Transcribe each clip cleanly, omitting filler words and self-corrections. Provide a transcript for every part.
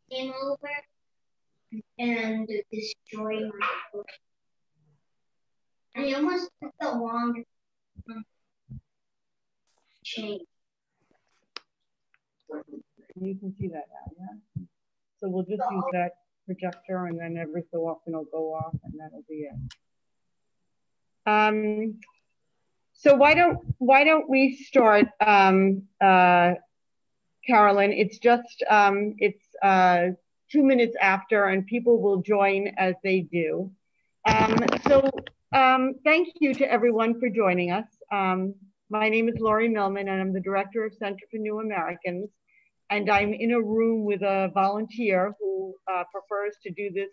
came over and destroyed my book. And it almost took the longest change. You can see that now, yeah? So we'll just use that projector and then every so often it'll go off and that'll be it. So why don't we start, Carolyn? It's just, 2 minutes after and people will join as they do. Thank you to everyone for joining us. My name is Laurie Millman and I'm the Director of Center for New Americans. And I'm in a room with a volunteer who prefers to do this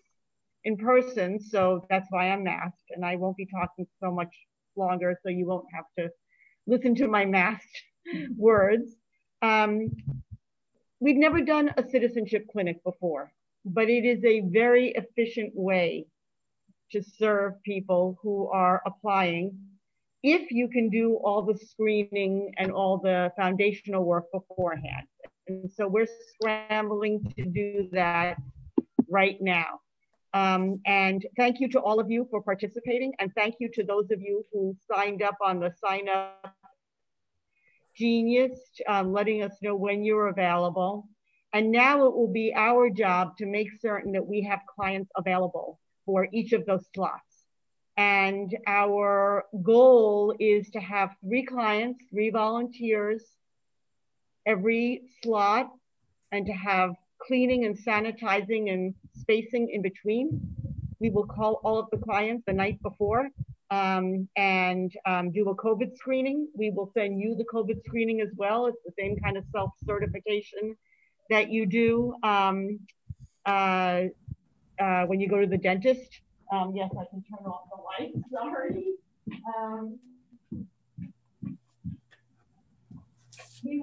in person. So that's why I'm masked and I won't be talking so much longer so you won't have to listen to my masked words. We've never done a citizenship clinic before, but it is a very efficient way to serve people who are applying if you can do all the screening and all the foundational work beforehand. And so we're scrambling to do that right now. And thank you to all of you for participating. And thank you to those of you who signed up on the sign up Genius, letting us know when you're available. And now it will be our job to make certain that we have clients available for each of those slots. And our goal is to have 3 clients, 3 volunteers every slot, and to have cleaning and sanitizing and spacing in between. We will call all of the clients the night before and do a COVID screening. We will send you the COVID screening as well. It's the same kind of self-certification that you do when you go to the dentist. Yes, I can turn off the light, sorry. We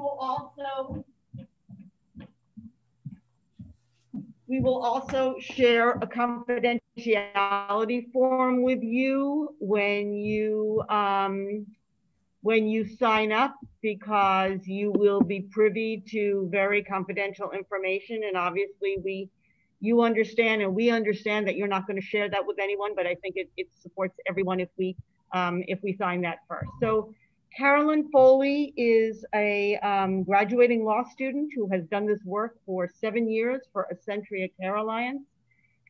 will also share a confidentiality form with you when you sign up, because you will be privy to very confidential information. And obviously you understand and we understand that you're not going to share that with anyone, but I think it supports everyone if we sign that first. So Caroline Foley is a graduating law student who has done this work for 7 years for a century at Caroline,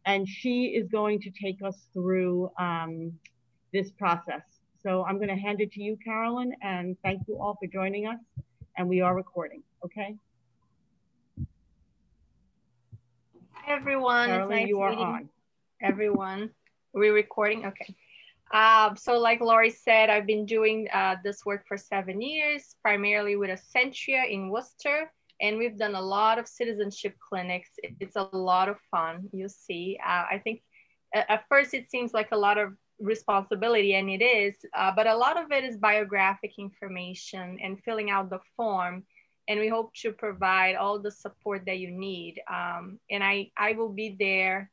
and she is going to take us through this process. So I'm going to hand it to you, Caroline, and thank you all for joining us. And we are recording, okay? Hi, everyone. Caroline, it's nice you are meeting on. everyone. We're recording, okay. So like Laurie said, I've been doing this work for 7 years, primarily with Essentia in Worcester, and we've done a lot of citizenship clinics. It's a lot of fun, you'll see. I think at first it seems like a lot of responsibility, and it is, but a lot of it is biographic information and filling out the form, and we hope to provide all the support that you need. And I will be there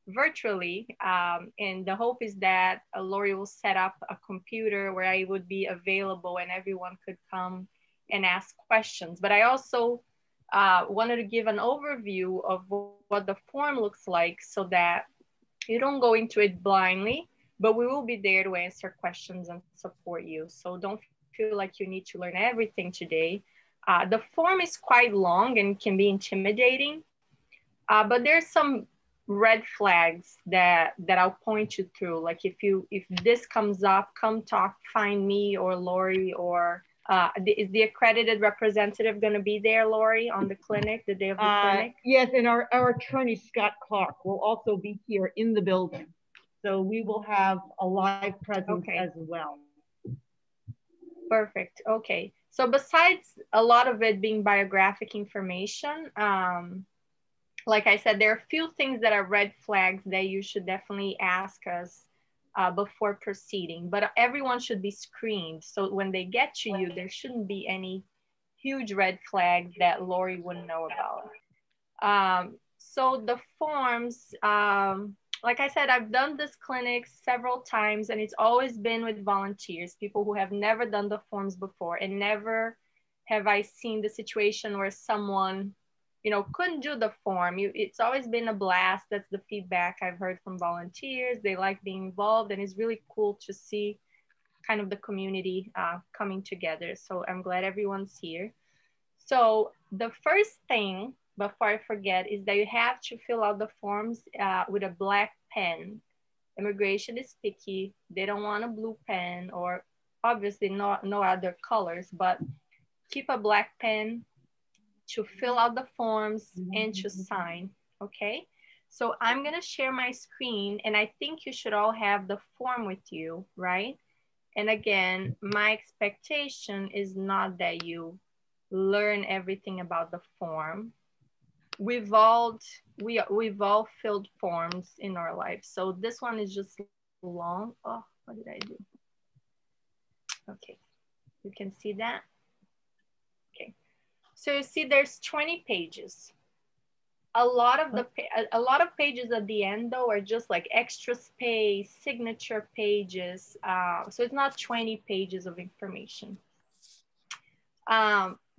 virtually, and the hope is that Laurie will set up a computer where I would be available and everyone could come and ask questions. But I also wanted to give an overview of what the form looks like so that you don't go into it blindly, but we will be there to answer questions and support you. So don't feel like you need to learn everything today. The form is quite long and can be intimidating, but there's some red flags that I'll point you through. Like if this comes up, come talk, find me or Laurie, or is the accredited representative going to be there, Laurie, on the clinic, the day of the clinic? Yes, and our attorney, Scott Clark, will also be here in the building. So we will have a live presence as well. Perfect, okay. So besides a lot of it being biographic information, like I said, there are a few things that are red flags that you should definitely ask us before proceeding, but everyone should be screened. So when they get to you, there shouldn't be any huge red flags that Laurie wouldn't know about. So the forms, like I said, I've done this clinic several times and it's always been with volunteers, people who have never done the forms before, and never have I seen the situation where someone you know, couldn't do the form. It's always been a blast. That's the feedback I've heard from volunteers. They like being involved, and it's really cool to see kind of the community coming together. So I'm glad everyone's here. So the first thing, before I forget, is that you have to fill out the forms with a black pen. Immigration is picky. They don't want a blue pen, or obviously no other colors, but keep a black pen to fill out the forms and to sign, okay? So I'm gonna share my screen, and I think you should all have the form with you, right? And again, my expectation is not that you learn everything about the form. We've all filled forms in our life. So this one is just long. Oh, what did I do? Okay, you can see that. Okay, so you see there's 20 pages. A lot of pages at the end though are just like extra space, signature pages. So it's not 20 pages of information.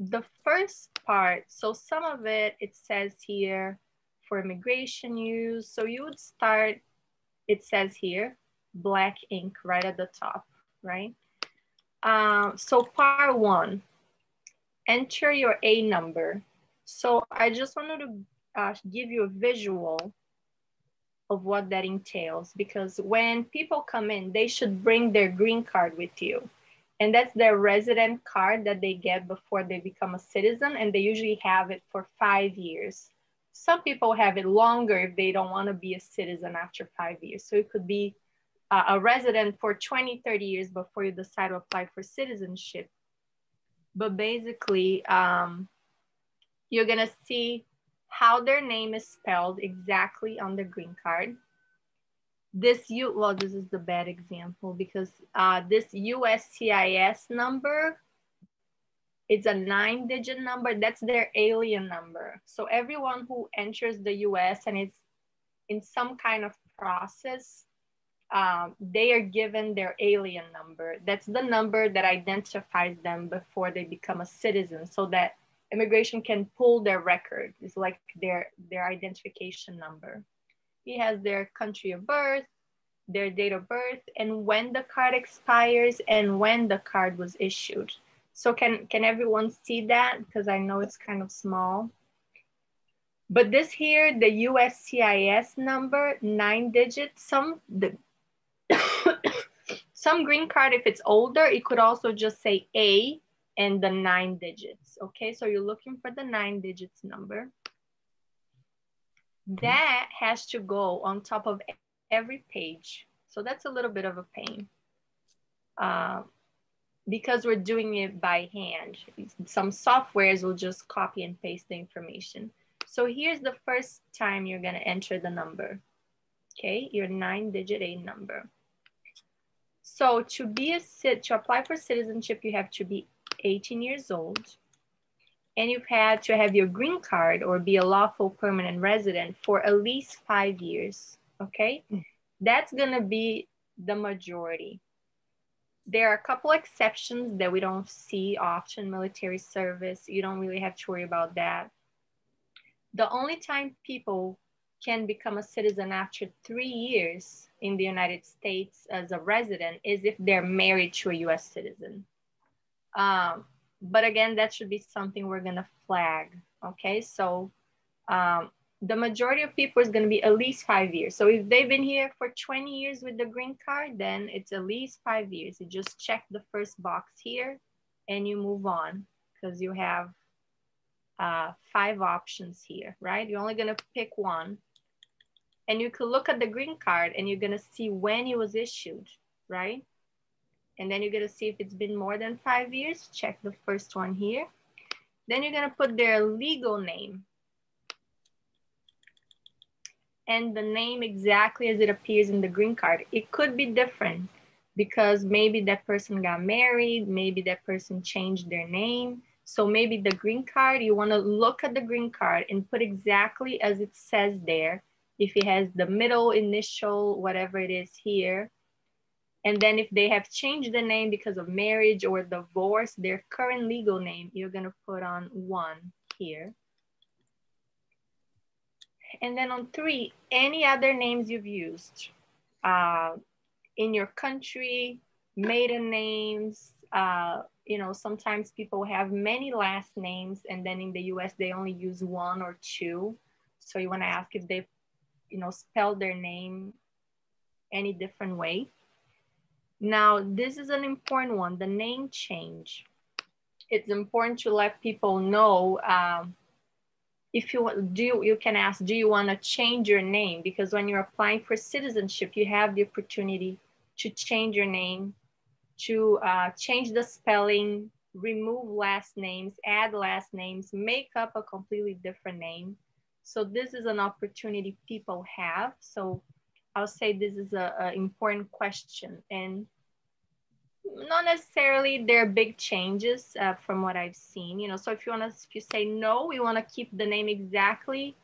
The first part, so some of it says here for immigration use. So you would start, it says here, black ink right at the top, right? So part one, enter your A number. So I just wanted to give you a visual of what that entails, because when people come in, they should bring their green card with you. And that's their resident card that they get before they become a citizen. And they usually have it for 5 years. Some people have it longer if they don't want to be a citizen after 5 years. So it could be a resident for 20, 30 years before you decide to apply for citizenship. But basically, you're going to see how their name is spelled exactly on the green card. This is the bad example, because this USCIS number, it's a 9-digit number. That's their alien number. So everyone who enters the US and is in some kind of process, they are given their alien number. That's the number that identifies them before they become a citizen, so that immigration can pull their record. It's like their identification number. He has their country of birth, their date of birth, and when the card expires and when the card was issued. So can everyone see that? Because I know it's kind of small. But this here, the USCIS number, 9 digits, some green card, if it's older, it could also just say A and the 9 digits. Okay, so you're looking for the 9 digits number. That has to go on top of every page. So that's a little bit of a pain because we're doing it by hand. Some softwares will just copy and paste the information. So here's the first time you're gonna enter the number. Okay, your 9-digit A number. So to apply for citizenship, you have to be 18 years old, and you've had to have your green card or be a lawful permanent resident for at least 5 years, okay? That's gonna be the majority. There are a couple exceptions that we don't see often. Military service, you don't really have to worry about that. The only time people can become a citizen after 3 years in the United States as a resident is if they're married to a US citizen. But again, that should be something we're gonna flag, okay? So the majority of people is gonna be at least 5 years. So if they've been here for 20 years with the green card, then it's at least 5 years. You just check the first box here and you move on, because you have 5 options here, right? You're only gonna pick one. And you could look at the green card and you're gonna see when it was issued, right? And then you're gonna see if it's been more than 5 years, check the first one here. Then you're gonna put their legal name and the name exactly as it appears in the green card. It could be different because maybe that person got married, maybe that person changed their name. So maybe the green card, you wanna look at the green card and put exactly as it says there. If it has the middle initial, whatever it is here. And then if they have changed the name because of marriage or divorce, their current legal name, you're gonna put on 1 here. And then on 3, any other names you've used in your country, maiden names. You know, sometimes people have many last names, and then in the US, they only use 1 or 2. So you want to ask if they, you know, spell their name any different way. Now, this is an important one, the name change. It's important to let people know if you can ask, do you want to change your name? Because when you're applying for citizenship, you have the opportunity to change your name, to change the spelling, remove last names, add last names, make up a completely different name. So this is an opportunity people have. So I'll say this is an important question, and not necessarily there are big changes from what I've seen, you know. So if you say no, we want to keep the name exactly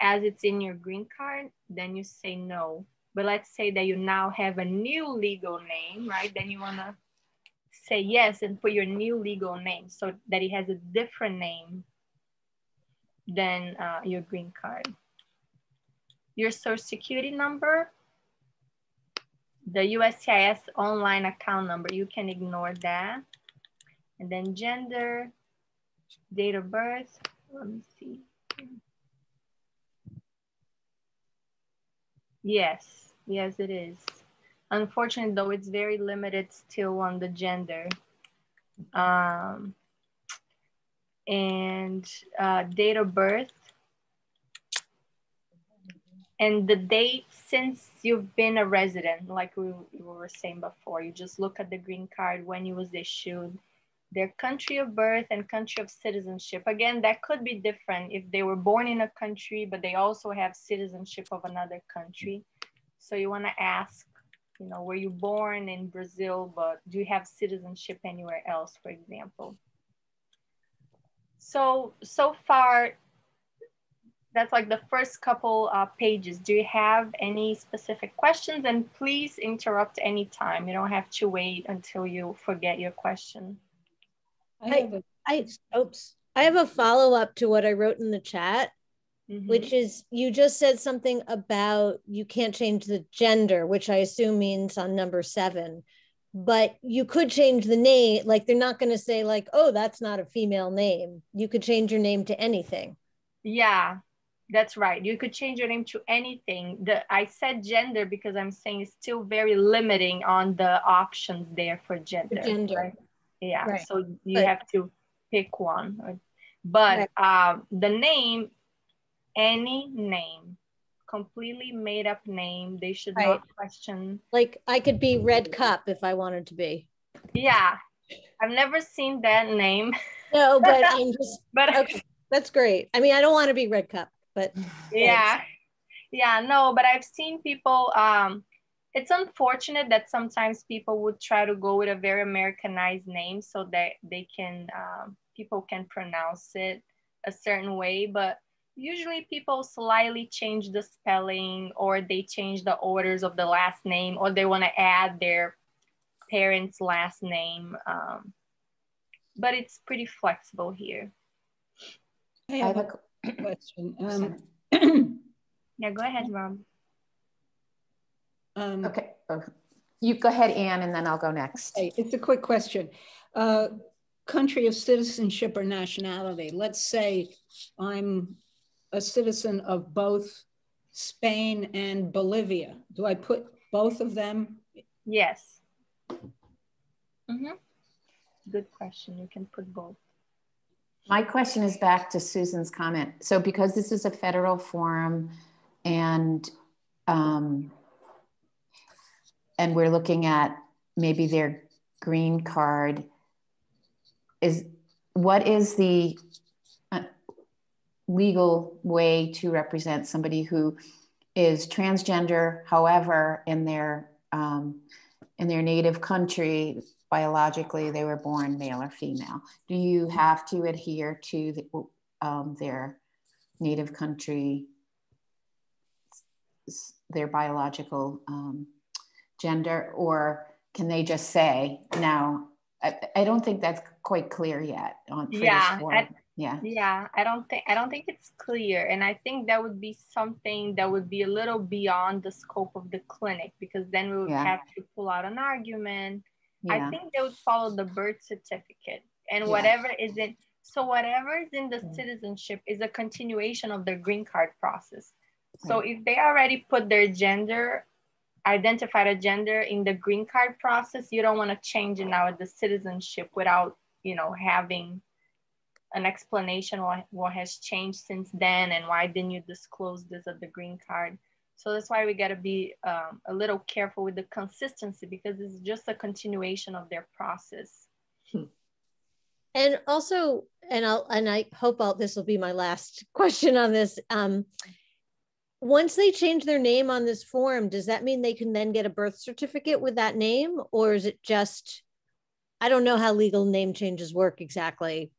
as it's in your green card, then you say no. But let's say that you now have a new legal name, right? Then you want to say yes and put your new legal name so that it has a different name than your green card. Your social security number, the USCIS online account number, you can ignore that. And then gender, date of birth, let me see. Yes, yes it is. Unfortunately though, it's very limited still on the gender. And date of birth, and the date since you've been a resident, like we were saying before. You just look at the green card, when it was issued, their country of birth and country of citizenship. Again, that could be different if they were born in a country, but they also have citizenship of another country. So you want to ask, you know, were you born in Brazil, but do you have citizenship anywhere else, for example? So far, that's like the first couple pages. Do you have any specific questions? And please interrupt anytime. You don't have to wait until you forget your question. I have a follow-up to what I wrote in the chat, which is, you just said something about you can't change the gender, which I assume means on number 7. But you could change the name. Like, they're not going to say like, oh, that's not a female name. You could change your name to anything. Yeah, that's right. You could change your name to anything. I said gender because I'm saying it's still very limiting on the options there for gender. Right? Yeah, right. So you have to pick one. But the name, any name, completely made up name, they should not question. Like, I could be Red Cup if I wanted to be. Yeah, I've never seen that name. No, but I'm just, but okay, that's great. I mean, I don't want to be Red Cup, but yeah. Thanks. Yeah, no, but I've seen people, it's unfortunate that sometimes people would try to go with a very Americanized name so that they can, people can pronounce it a certain way, but usually people slightly change the spelling, or they change the orders of the last name, or they want to add their parents' last name. But it's pretty flexible here. I have a question. Yeah, go ahead, Rob. Okay, you go ahead, Anne, and then I'll go next. Okay. It's a quick question. Country of citizenship or nationality. Let's say I'm a citizen of both Spain and Bolivia. Do I put both of them? Yes. Good question. You can put both. My question is back to Susan's comment. So because this is a federal form, and we're looking at maybe their green card, what is the legal way to represent somebody who is transgender, however, in their native country, biologically they were born male or female? Do you have to adhere to their native country, their biological gender, or can they just say, now, I don't think that's quite clear yet. Yeah. Yeah, I don't think it's clear. And I think that would be something that would be a little beyond the scope of the clinic, because then we would have to pull out an argument. I think they would follow the birth certificate, and whatever is in, so whatever is in the citizenship is a continuation of their green card process. So if they already put their gender, identified a gender in the green card process, you don't want to change it now at the citizenship without, you know, having an explanation what has changed since then and why didn't you disclose this at the green card. So that's why we got to be a little careful with the consistency, because it's just a continuation of their process. And also, and I hope this will be my last question on this. Once they change their name on this form, does that mean they can then get a birth certificate with that name? Or is it just, I don't know how legal name changes work exactly.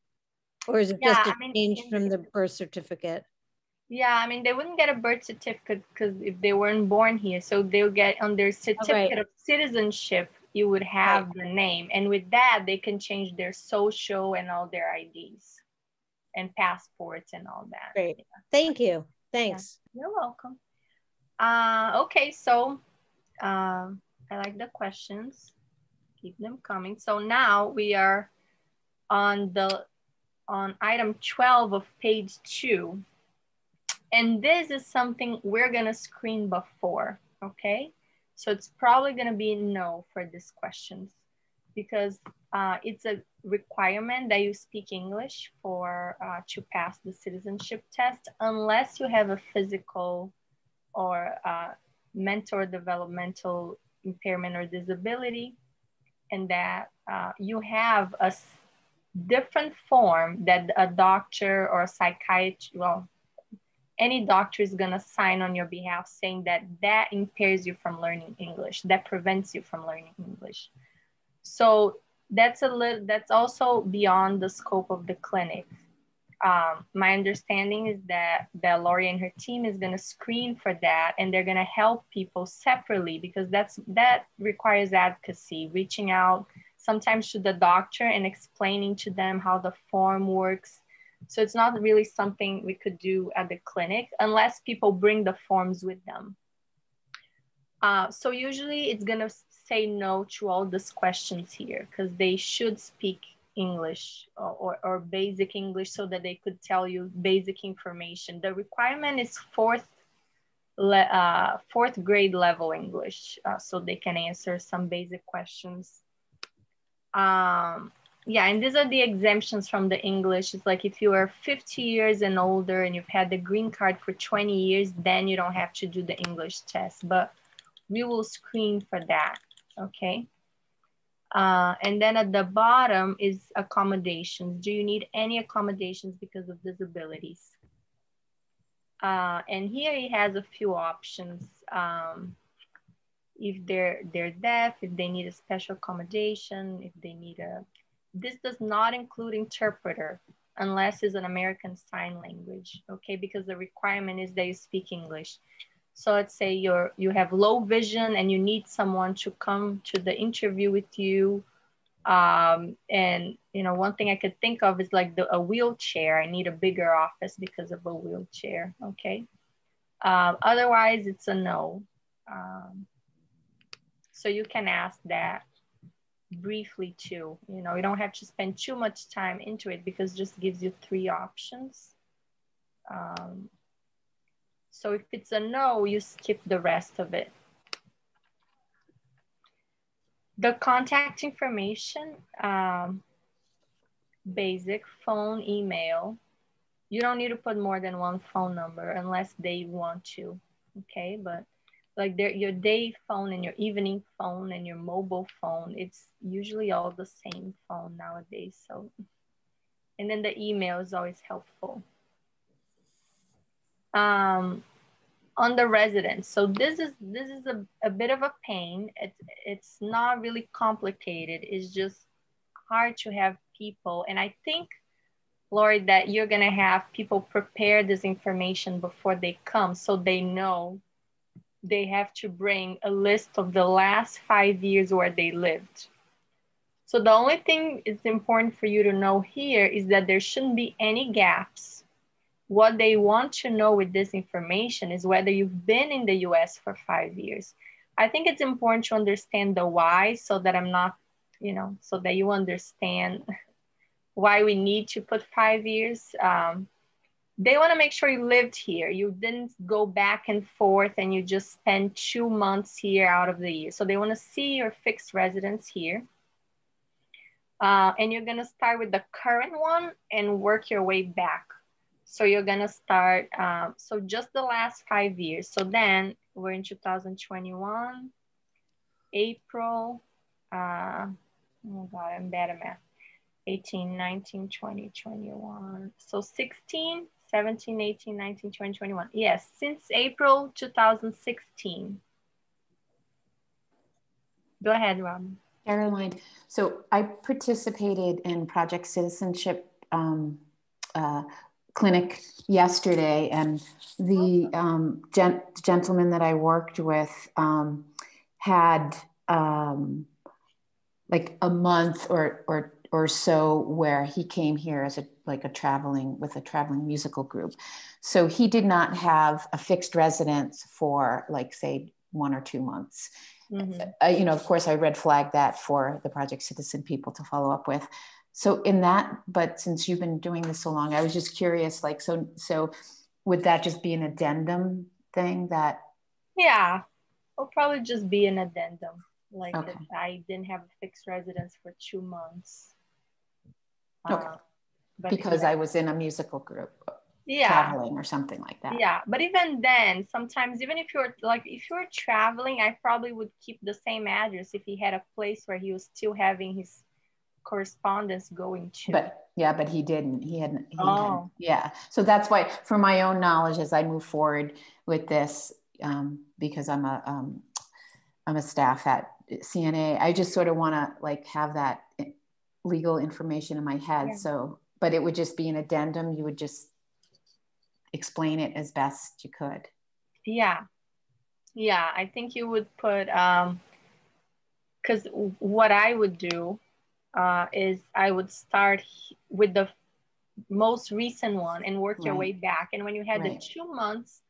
Or is it just a change from the birth certificate? Yeah, I mean, they wouldn't get a birth certificate because if they weren't born here. So they'll get on their certificate of citizenship, you would have the name. And with that, they can change their social and all their IDs and passports and all that. Great. Yeah. Thank you. Thanks. Yeah, you're welcome. Okay, so I like the questions. Keep them coming. So now we are on item 12 of page 2. And this is something we're gonna screen before, okay? So it's probably gonna be no for these questions, because it's a requirement that you speak English for to pass the citizenship test, unless you have a physical or mental or developmental impairment or disability, and that you have a different form that a doctor or a psychiatrist, well, any doctor is gonna sign on your behalf saying that that impairs you from learning English, that prevents you from learning English. So that's also beyond the scope of the clinic. My understanding is that Lori and her team is gonna screen for that, and they're gonna help people separately, because that requires advocacy, reaching out sometimes to the doctor and explaining to them how the form works. So it's not really something we could do at the clinic unless people bring the forms with them. So usually it's gonna say no to all these questions here, because they should speak English or basic English so that they could tell you basic information. The requirement is fourth grade level English, so they can answer some basic questions. Yeah, and these are the exemptions from the English. It's like if you are 50 years and older and you've had the green card for 20 years, then you don't have to do the English test, but we will screen for that, okay? And then at the bottom is accommodations. Do you need any accommodations because of disabilities? And here it has a few options. If they're deaf, if they need a special accommodation, if they need this does not include interpreter unless it's an American Sign Language, okay? Because the requirement is that you speak English. So let's say you have low vision and you need someone to come to the interview with you. And you know, one thing I could think of is like a wheelchair. I need a bigger office because of a wheelchair, okay? Otherwise, it's a no. So you can ask that briefly too. You know, you don't have to spend too much time into it because it just gives you 3 options. So if it's a no, you skip the rest of it. The contact information, basic phone, email. You don't need to put more than 1 phone number unless they want to, okay? But like your day phone and your evening phone and your mobile phone, it's usually all the same phone nowadays. So, and then the email is always helpful. On the residence, so this is a bit of a pain. It's not really complicated. It's just hard to have people, and I think, Lori, that you're gonna have people prepare this information before they come, so they know they have to bring a list of the last 5 years where they lived. So the only thing it's important for you to know here is that there shouldn't be any gaps. What they want to know with this information is whether you've been in the US for 5 years. I think it's important to understand the why, so that I'm not, you know, so that you understand why we need to put 5 years. They want to make sure you lived here. You didn't go back and forth and you just spent 2 months here out of the year. So they want to see your fixed residence here. And you're going to start with the current one and work your way back. So you're going to start, so just the last 5 years. So then we're in 2021, April, oh God, I'm bad at math. 18, 19, 20, 21. So 16, 17, 18, 19, 20, 21. Yes, since April 2016. Go ahead, Rob. Caroline, so I participated in Project Citizenship clinic yesterday, and the gentleman that I worked with had like a month or so where he came here as a traveling musical group. So he did not have a fixed residence for like, say, 1 or 2 months. Mm-hmm. You know, of course, I red flagged that for the Project Citizen people to follow up with. So in that, but since you've been doing this so long, I was just curious, like, so would that just be an addendum thing that? Yeah, it'll probably just be an addendum. Like, okay. If I didn't have a fixed residence for 2 months. Okay. Because I was in a musical group, traveling or something like that. Yeah, but even then, sometimes, even if you're traveling, I probably would keep the same address if he had a place where he was still having his correspondence going to. But he didn't. He hadn't. Yeah. So that's why, for my own knowledge, as I move forward with this, because I'm a staff at CNA, I just sort of want to like have that legal information in my head. Yeah. So, but it would just be an addendum. You would just explain it as best you could. Yeah. I think you would put, because what I would do is I would start with the most recent one and work your way back. And when you had the 2 months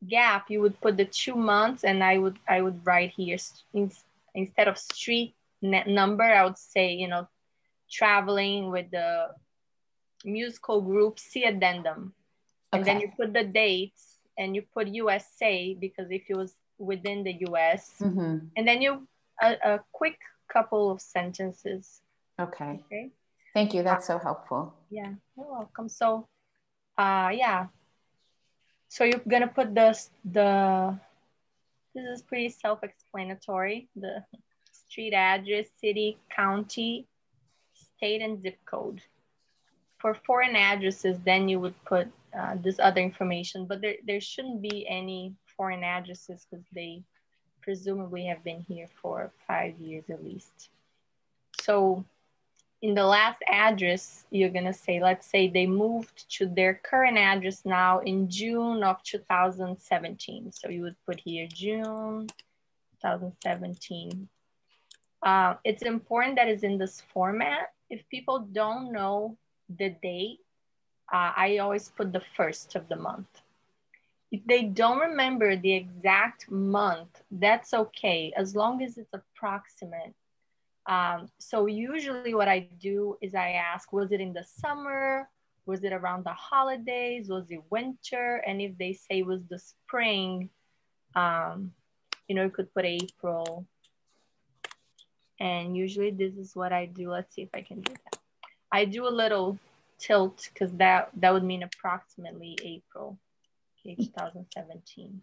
gap, you would put the 2 months, and I would write here instead of street number, I would say, you know, traveling with the musical group, see addendum. And then you put the dates and you put USA because if it was within the US, and then you a quick couple of sentences. Okay. Thank you. That's so helpful. Yeah, you're welcome. So, so you're gonna put this is pretty self-explanatory. The street address, city, county, state, and zip code. For foreign addresses, then you would put this other information, but there shouldn't be any foreign addresses because they presumably have been here for 5 years at least. So in the last address, you're gonna say, let's say they moved to their current address now in June of 2017. So you would put here June 2017. It's important that it's in this format. If people don't know the date, I always put the first of the month. If they don't remember the exact month, that's okay, as long as it's approximate. So usually what I do is I ask, was it in the summer? Was it around the holidays? Was it winter? And if they say it was the spring, you know, you could put April. And usually this is what I do. Let's see if I can do that. I do a little tilt because that would mean approximately April, 2017.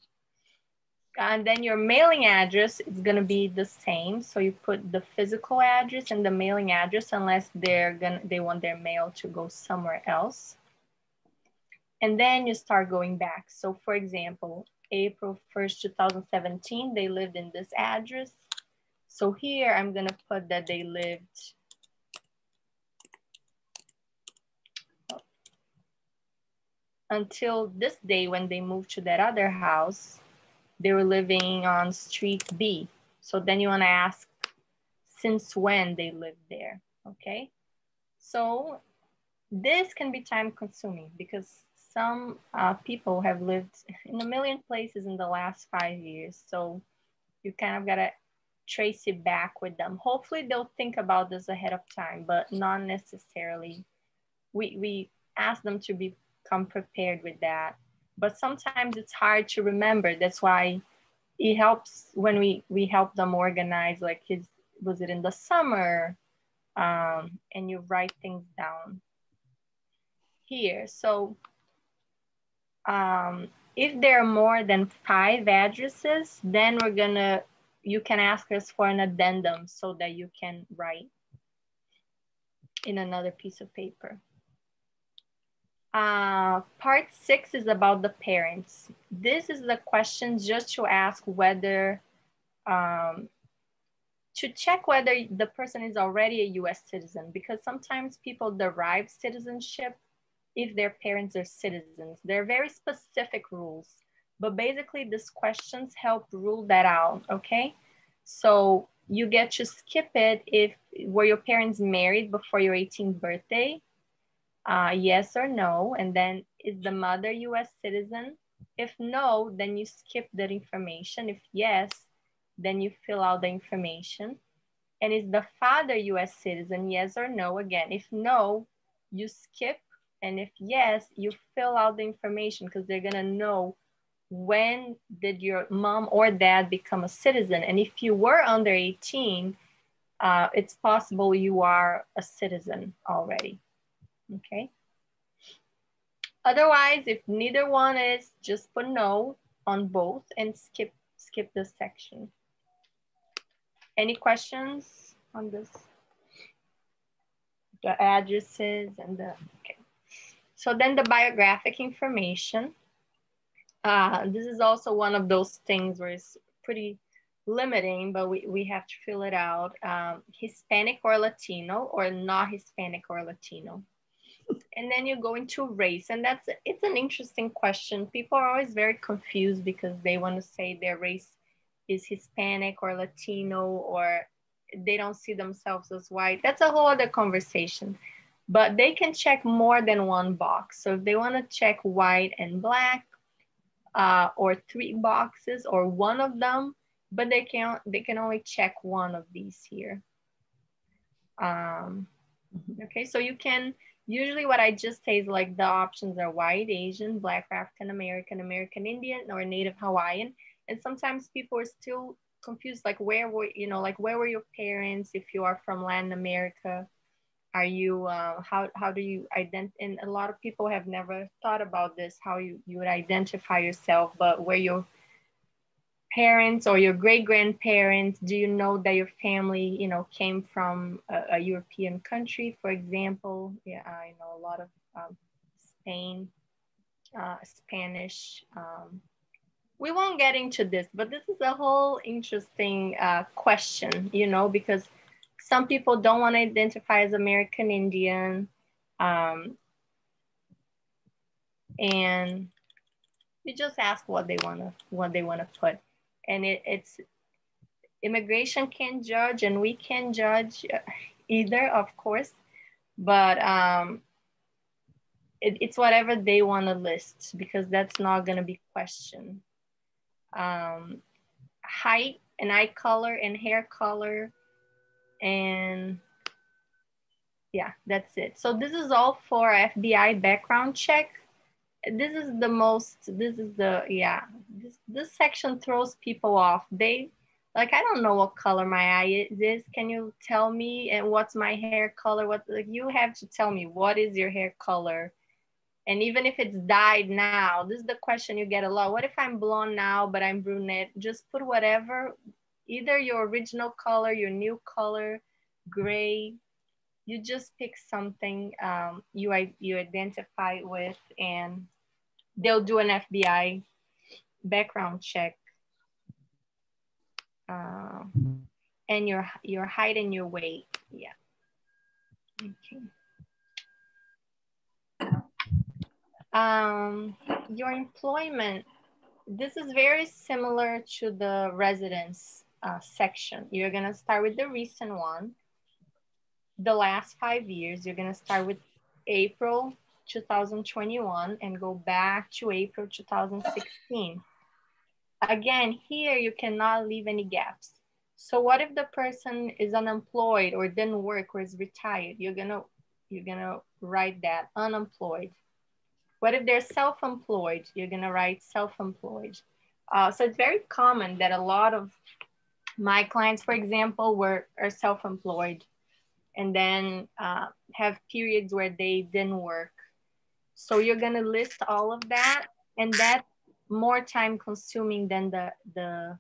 And then your mailing address is going to be the same. So you put the physical address and the mailing address unless they want their mail to go somewhere else. And then you start going back. So for example, April 1st, 2017, they lived in this address. So here I'm going to put that they lived until this day when they moved to that other house. They were living on street B. So then you want to ask since when they lived there, okay? So this can be time consuming because some people have lived in a million places in the last 5 years. So you kind of gotta trace it back with them. Hopefully they'll think about this ahead of time, but not necessarily. We ask them to become prepared with that. But sometimes it's hard to remember. That's why it helps when we help them organize, like was it in the summer? And you write things down here. So if there are more than 5 addresses, then you can ask us for an addendum so that you can write in another piece of paper. Part 6 is about the parents. This is the question just to ask whether, to check whether the person is already a US citizen, because sometimes people derive citizenship if their parents are citizens. There are very specific rules, but basically these questions help rule that out, okay? So you get to skip it if, were your parents married before your 18th birthday? Yes or no, and then is the mother US citizen? If no, then you skip that information. If yes, then you fill out the information. And is the father US citizen, yes or no? Again, if no, you skip. And if yes, you fill out the information because they're gonna know when did your mom or dad become a citizen. And if you were under 18, it's possible you are a citizen already, okay? Otherwise, if neither one is, just put no on both and skip this section. Any questions on this? The addresses and the, okay. So then the biographic information. This is also one of those things where it's pretty limiting, but we have to fill it out. Hispanic or Latino, or not Hispanic or Latino. And then you go into race, and it's an interesting question. People are always very confused because they want to say their race is Hispanic or Latino, or they don't see themselves as white. That's a whole other conversation, but they can check more than one box. So if they want to check white and black, or 3 boxes or one of them, but they can only check one of these here. Okay, so you can, usually what I just say is like the options are white, Asian, Black, African American, American Indian, or Native Hawaiian. And sometimes people are still confused, like where were your parents? If you are from Latin America, are you, how do you identify? And a lot of people have never thought about this, how you would identify yourself, but where your parents or your great-grandparents, do you know that your family, came from a European country, for example? Yeah, I know a lot of Spain, Spanish. We won't get into this, but this is a whole interesting question, because some people don't want to identify as American Indian. And you just ask what they want to put. And it's immigration can judge, and we can judge either, of course, but it's whatever they want to list, because that's not going to be questioned. Height and eye color and hair color, and yeah, that's it. So this is all for FBI background check. This section throws people off. They like, I don't know what color my eye is. Can you tell me? And what's my hair color? You have to tell me, what is your hair color? And even if it's dyed now, this is the question you get a lot. What if I'm blonde now, but I'm brunette? Just put whatever, either your original color, your new color, gray. You just pick something you identify with, and they'll do an FBI background check. And your height and your weight, yeah. Okay. Your employment, this is very similar to the residence section. You're gonna start with the recent one, the last 5 years. You're gonna start with April 2021 and go back to April 2016. Again, here you cannot leave any gaps. So what if the person is unemployed or didn't work or is retired? You're gonna write that, unemployed. What if they're self-employed? You're gonna write self-employed. So it's very common that a lot of my clients, for example, are self-employed and then have periods where they didn't work. So you're gonna list all of that, and that's more time consuming than the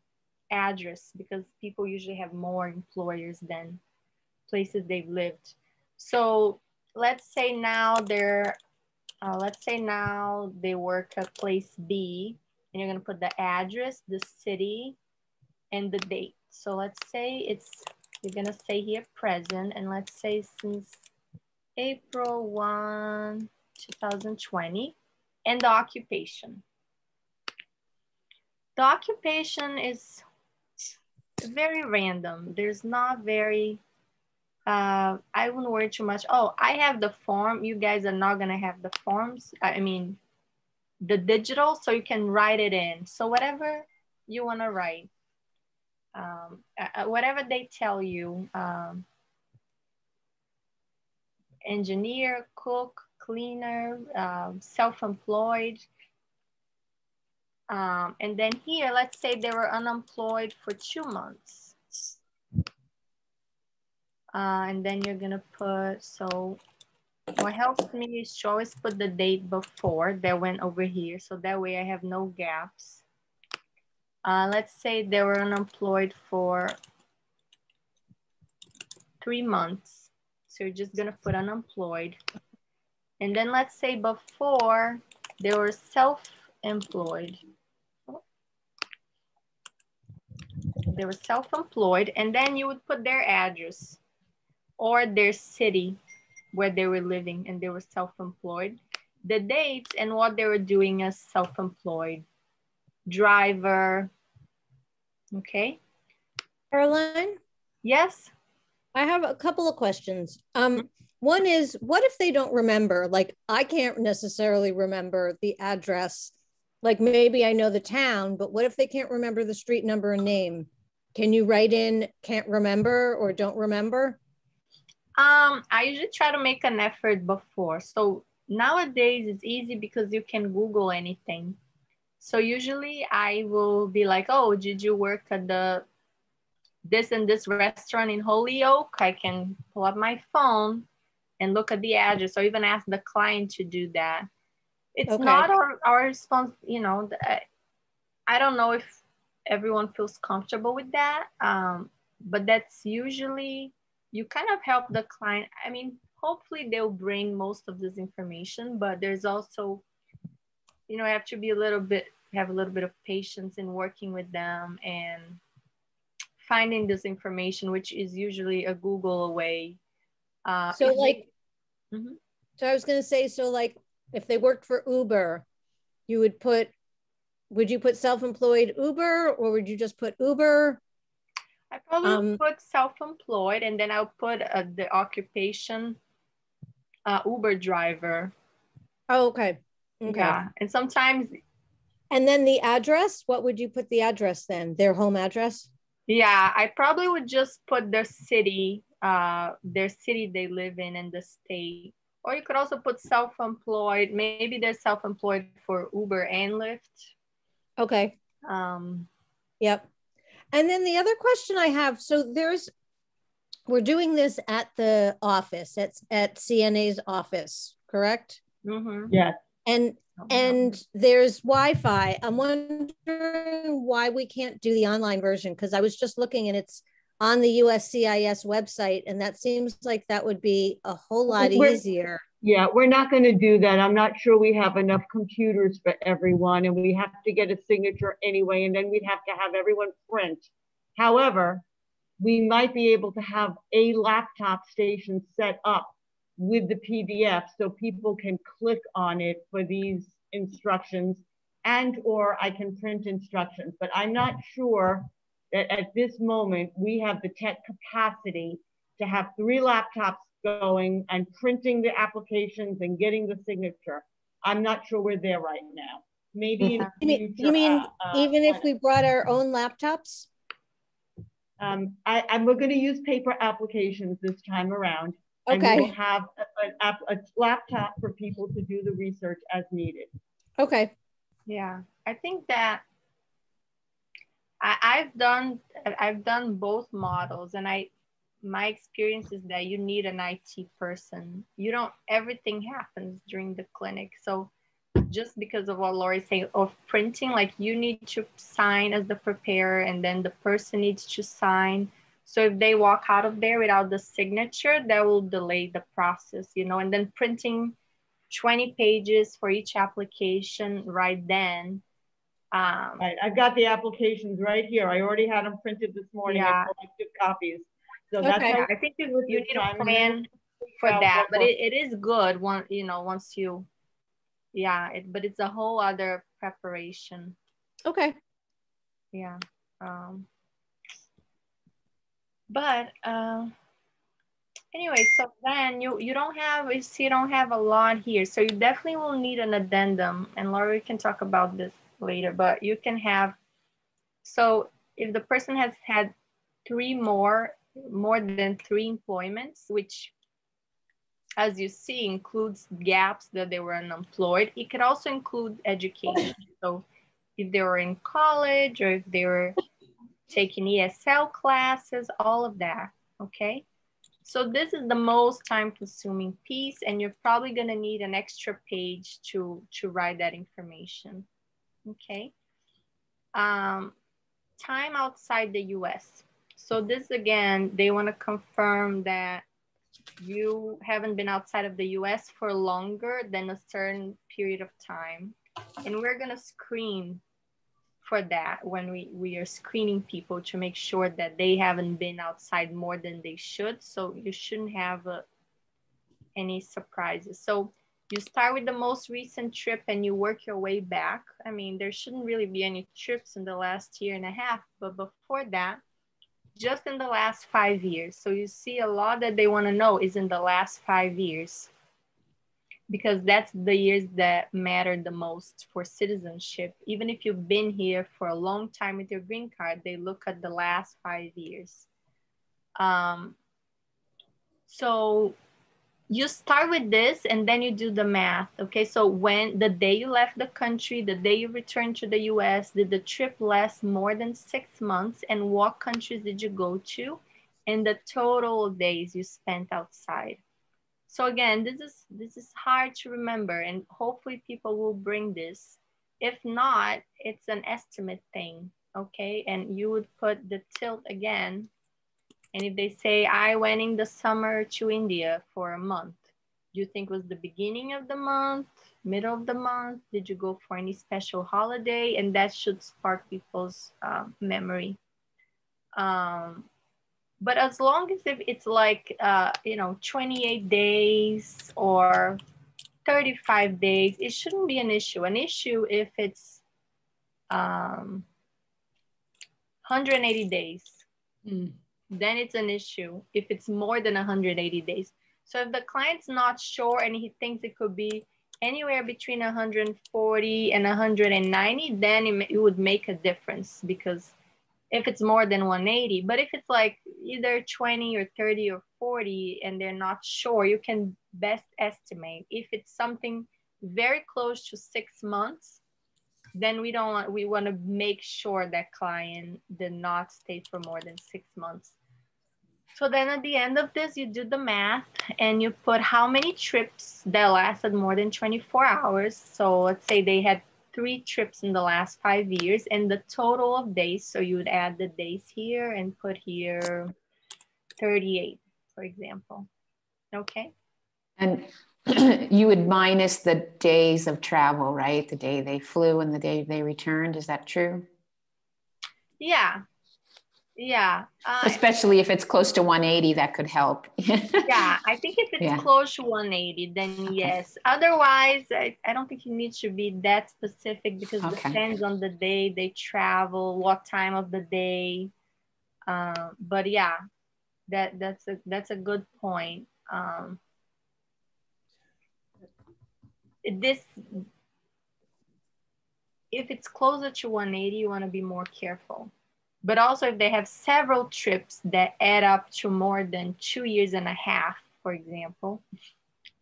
address, because people usually have more employers than places they've lived. So let's say now they work at place B, and you're gonna put the address, the city, and the date. So let's say you're gonna say here present, and let's say since April 1, 2020, and the occupation. The occupation is very random. There's not very, I wouldn't worry too much. Oh, I have the form. You guys are not gonna have the forms. I mean, the digital, so you can write it in. So whatever you wanna write, whatever they tell you, engineer, cook, cleaner, self-employed. And then here, let's say they were unemployed for 2 months. And then you're gonna put, so what helps me is to always put the date before that went over here. So that way I have no gaps. Let's say they were unemployed for 3 months. So you're just gonna put unemployed. And then let's say before they were self-employed. They were self-employed, and then you would put their address or their city where they were living and they were self-employed, the dates and what they were doing as self-employed, driver, okay? Caroline? Yes? I have a couple of questions. One is, what if they don't remember? Like, I can't necessarily remember the address. Like, maybe I know the town, but what if they can't remember the street number and name? Can you write in can't remember or don't remember? I usually try to make an effort before. So nowadays it's easy because you can Google anything. So usually I will be like, oh, did you work at this and this restaurant in Holyoke? I can pull up my phone and look at the address, or even ask the client to do that. It's Okay. not our response, you know. I don't know if everyone feels comfortable with that, but that's usually, you kind of help the client. I mean, hopefully they'll bring most of this information, but there's also, you know, I have to be have a little bit of patience in working with them and finding this information, which is usually a Google away. So like, so I was going to say, so like if they worked for Uber, would you put self-employed Uber, or would you just put Uber? I probably would put self-employed, and then I'll put the occupation Uber driver. Oh, okay. Okay. Yeah, and sometimes. And then the address, what would you put the address then? Their home address? Yeah, I probably would just put their city they live in and the state. Or you could also put self-employed. Maybe they're self-employed for Uber and Lyft. Okay. Yep. And then the other question I have, so we're doing this at the office, at CNA's office, correct? Mm-hmm. Yes. And there's Wi-Fi. I'm wondering why we can't do the online version, because I was just looking and it's on the USCIS website, and that seems like that would be a whole lot easier. Yeah, we're not going to do that. I'm not sure we have enough computers for everyone, and we have to get a signature anyway, and then we'd have to have everyone print. However, we might be able to have a laptop station set up with the PDF so people can click on it for these instructions, and or I can print instructions, but I'm not sure that at this moment, we have the tech capacity to have 3 laptops going and printing the applications and getting the signature. I'm not sure we're there right now. Maybe in the future. You mean even if we brought our own laptops? We're going to use paper applications this time around. Okay. And we'll have a laptop for people to do the research as needed. Okay. Yeah, I think that I've done both models, and my experience is that you need an IT person. Everything happens during the clinic. So just because of what Lori's saying of printing, like you need to sign as the preparer, and then the person needs to sign. So if they walk out of there without the signature, that will delay the process, and then printing 20 pages for each application right then. Right. I've got the applications right here. I already had them printed this morning. Yeah. I collected copies. So Okay. that's how I think you need a plan for that, but it is good once you, but it's a whole other preparation. Okay. Yeah. But anyway, so then you don't have a lot here. So you definitely will need an addendum, and Laura can talk about this later, but you can have, so if the person has had more than 3 employments, which as you see includes gaps that they were unemployed, it could also include education. So if they were in college or if they were taking ESL classes, all of that, okay? So this is the most time-consuming piece, and you're probably gonna need an extra page to write that information, okay? Time outside the US. So this, again, they wanna confirm that you haven't been outside of the US for longer than a certain period of time. And we're gonna screen for that when we are screening people to make sure that they haven't been outside more than they should. So you shouldn't have any surprises. So you start with the most recent trip and you work your way back. I mean, there shouldn't really be any trips in the last 1.5 years, but before that, just in the last 5 years. So you see a lot that they want to know is in the last 5 years, because that's the years that matter the most for citizenship. Even if you've been here for a long time with your green card, they look at the last 5 years. So you start with this and then you do the math, okay? So when the day you left the country, the day you returned to the US, did the trip last more than 6 months, and what countries did you go to, and the total days you spent outside. So again, this is hard to remember, and hopefully people will bring this. If not, it's an estimate thing, okay? And you would put the tilt again. And if they say, I went in the summer to India for a month, do you think it was the beginning of the month, middle of the month? Did you go for any special holiday? And that should spark people's memory. But as long as if it's like, 28 days or 35 days, it shouldn't be an issue. An issue if it's 180 days. Then it's an issue if it's more than 180 days. So if the client's not sure and he thinks it could be anywhere between 140 and 190, then it would make a difference, because if it's more than 180, but if it's like either 20 or 30 or 40 and they're not sure, you can best estimate. If it's something very close to 6 months, then we want to make sure that client did not stay for more than 6 months. So then at the end of this, you do the math and you put how many trips that lasted more than 24 hours. So let's say they had 3 trips in the last 5 years and the total of days. So you would add the days here and put here 38, for example. Okay. And you would minus the days of travel, right? The day they flew and the day they returned. Is that true? Yeah. Yeah. Especially if it's close to 180, that could help. Yeah, I think if it's close to 180, then yes. Otherwise, I don't think you need to be that specific, because it depends on the day they travel, what time of the day. But yeah, that's a good point. This, if it's closer to 180, you want to be more careful. But also if they have several trips that add up to more than 2.5 years, for example,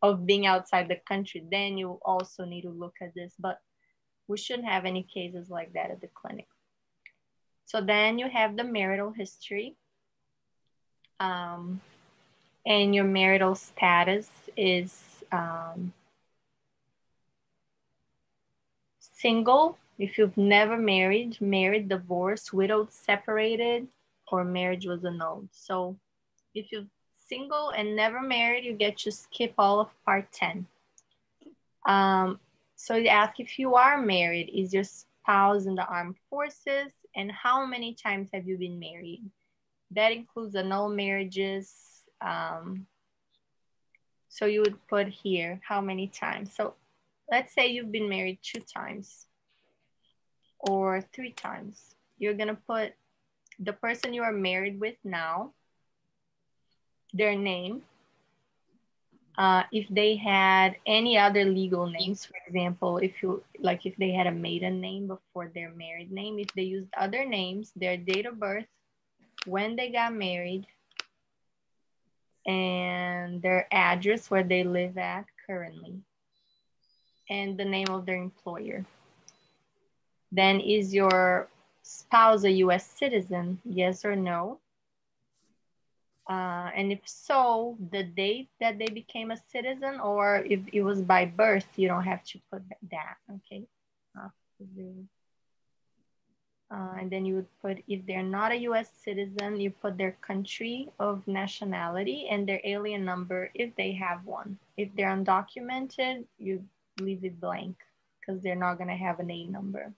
of being outside the country, then you also need to look at this. But we shouldn't have any cases like that at the clinic. So then you have the marital history. And your marital status is single, if you've never married, divorced, widowed, separated, or marriage was annulled. So if you're single and never married, you get to skip all of part 10. So you ask, if you are married, is your spouse in the armed forces, and how many times have you been married? That includes annulled marriages. So you would put here how many times. So let's say you've been married 2 times or 3 times. You're gonna put the person you are married with now, their name, if they had any other legal names, for example, if they had a maiden name before their married name, if they used other names, their date of birth, when they got married, and their address where they live at currently, and the name of their employer. Then, is your spouse a US citizen? Yes or no? And if so, the date that they became a citizen, or if it was by birth, you don't have to put that, okay? And then you would put, if they're not a US citizen, you put their country of nationality and their alien number if they have one. If they're undocumented, you leave it blank because they're not gonna have an A number.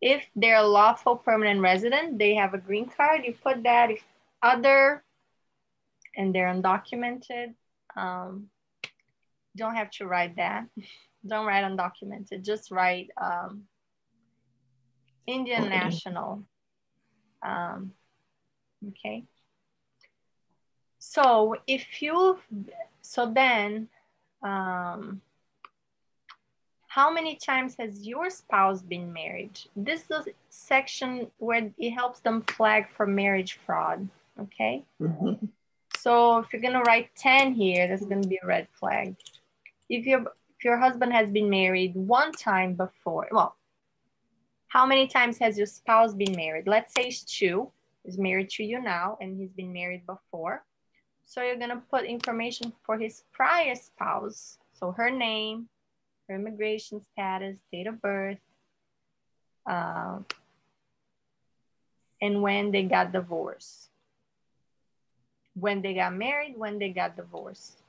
If they're a lawful permanent resident, they have a green card, you put that. If other and they're undocumented, don't have to write that. Don't write undocumented, just write Indian national. Okay. So then, how many times has your spouse been married? This is a section where it helps them flag for marriage fraud, okay? So if you're gonna write 10 here, that's gonna be a red flag. If your husband has been married 1 time before, well, how many times has your spouse been married? Let's say it's 2, he's married to you now, and he's been married before. So you're gonna put information for his prior spouse. So her name, her immigration status, date of birth, and when they got divorced. When they got married, when they got divorced.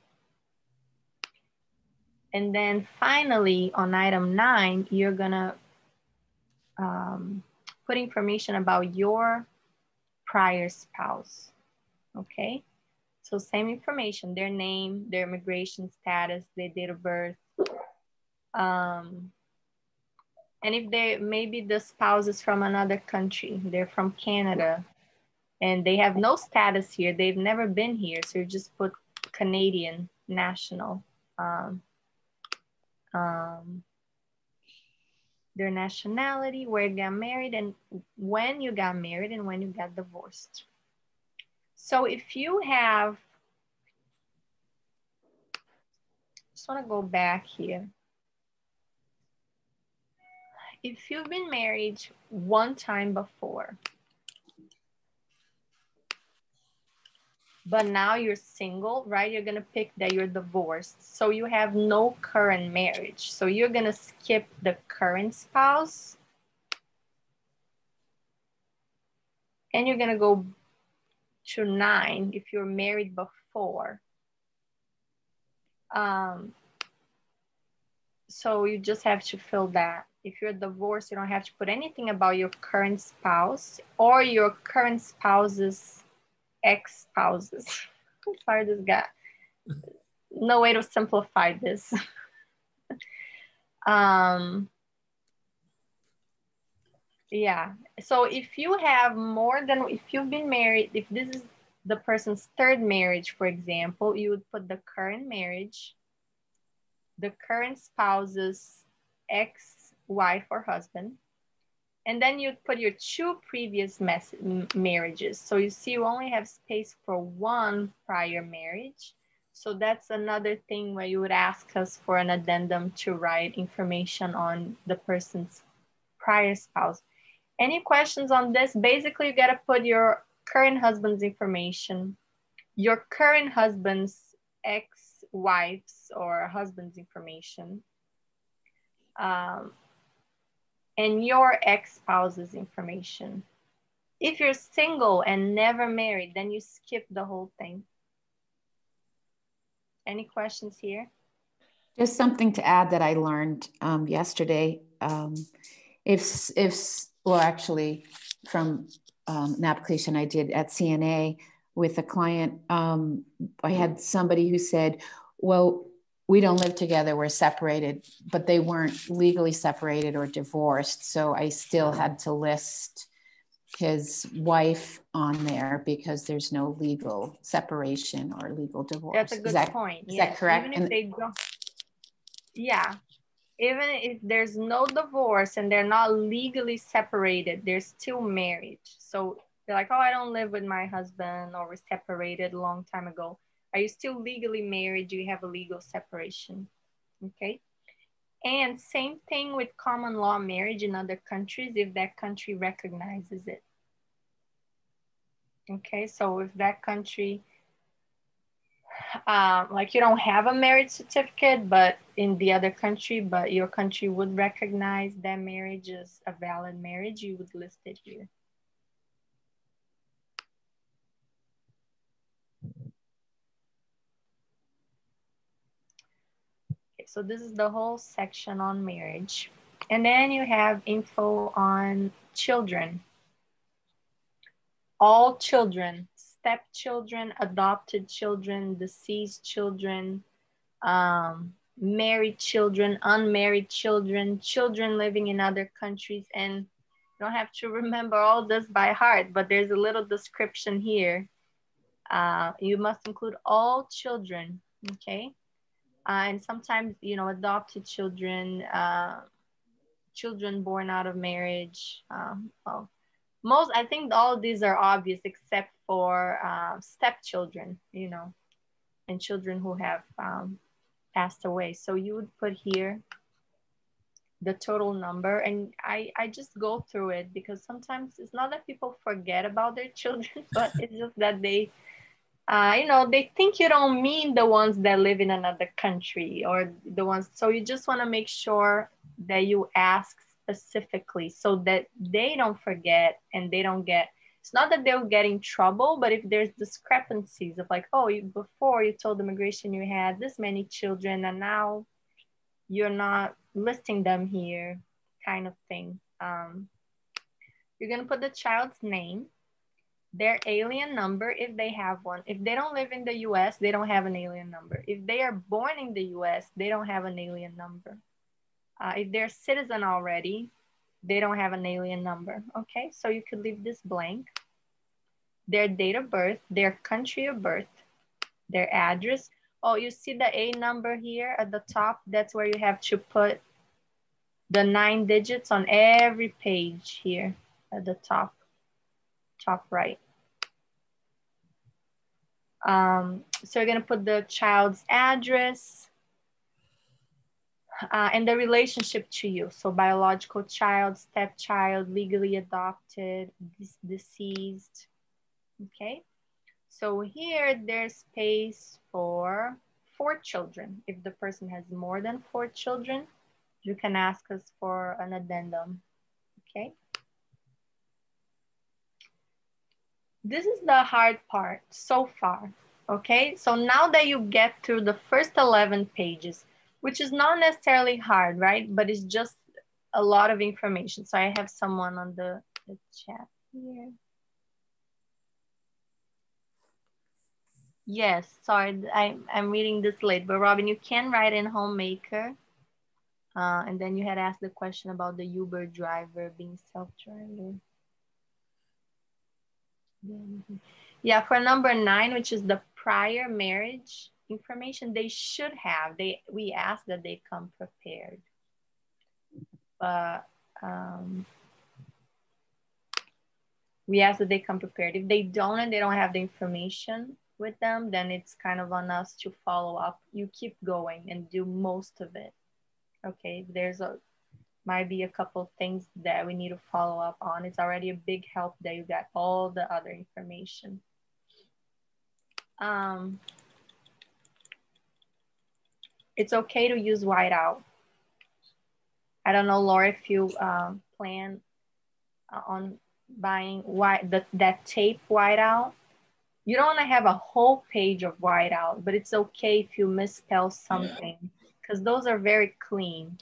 And then finally, on item 9, you're gonna put information about your prior spouse, okay? So same information, their name, their immigration status, their date of birth. And if maybe the spouse is from another country, they're from Canada, and they have no status here, they've never been here, so you just put Canadian national. Their nationality, where you got married, and when you got married, and when you got divorced. So if you have, just want to go back here. If you've been married 1 time before, but now you're single, right? You're gonna pick that you're divorced. So you have no current marriage. So you're gonna skip the current spouse. And you're gonna go to 9 if you're married before. So you just have to fill that. If you're divorced, you don't have to put anything about your current spouse or your current spouse's ex-spouses. Sorry, this guy. No way to simplify this. Yeah. So if you have more than, if you've been married, if this is the person's third marriage, for example, you would put the current marriage, the current spouse's ex-wife or husband, and then you'd put your two previous marriages. So you see, you only have space for one prior marriage. So that's another thing where you would ask us for an addendum to write information on the person's prior spouse. Any questions on this? Basically, you gotta put your current husband's information, your current husband's ex-wife's or husband's information, and your ex-spouse's information. If you're single and never married, then you skip the whole thing. Any questions here? Just something to add that I learned yesterday. Well, actually, from an application I did at CNA with a client, I had somebody who said, well, we don't live together, we're separated, but they weren't legally separated or divorced. So I still had to list his wife on there because there's no legal separation or legal divorce. That's a good point. Is that correct? Even if they don't, yeah. Even if there's no divorce and they're not legally separated, they're still married. So they're like, oh, I don't live with my husband, or we're separated a long time ago. Are you still legally married? Do you have a legal separation? Okay. And same thing with common law marriage in other countries, if that country recognizes it. Okay, so if that country, like you don't have a marriage certificate, but in the other country, but your country would recognize that marriage as a valid marriage, you would list it here. Okay, so this is the whole section on marriage. And then you have info on children. All children, stepchildren, adopted children, deceased children, married children, unmarried children, children living in other countries. And you don't have to remember all this by heart, but there's a little description here. You must include all children, okay? And sometimes, you know, adopted children, children born out of marriage. Well, I think all of these are obvious except for stepchildren, you know, and children who have passed away. So you would put here the total number, and I just go through it because sometimes it's not that people forget about their children, but it's just that they, you know, they think you don't mean the ones that live in another country or the ones, so you just want to make sure that you ask specifically so that they don't forget and they don't get, it's not that they'll get in trouble, but if there's discrepancies of like, oh, before you told immigration you had this many children and now you're not listing them here, kind of thing. You're gonna put the child's name, their alien number if they have one. If they don't live in the US, they don't have an alien number. If they are born in the US, they don't have an alien number. If they're a citizen already, they don't have an alien number. Okay, so you could leave this blank. Their date of birth, their country of birth, their address. Oh, you see the A number here at the top? That's where you have to put the 9 digits on every page here at the top right. So you're gonna put the child's address and the relationship to you. So biological child, stepchild, legally adopted, deceased, okay? So here there's space for 4 children. If the person has more than 4 children, you can ask us for an addendum, okay? This is the hard part so far, okay? So now that you get through the first 11 pages, which is not necessarily hard, right? But it's just a lot of information. So I have someone on the chat here. Yes, sorry, I'm reading this late, but Robin, you can write in homemaker. And then you had asked the question about the Uber driver being self-driving. Yeah, for number 9, which is the prior marriage information, they should have. We asked that they come prepared. But we ask that they come prepared. If they don't and they don't have the information with them, then it's kind of on us to follow up. You keep going and do most of it. Okay, might be a couple things that we need to follow up on. It's already a big help that you got all the other information. It's okay to use whiteout. I don't know, Laura, if you plan on buying that tape whiteout. You don't want to have a whole page of whiteout, but it's okay if you misspell something because those are very clean.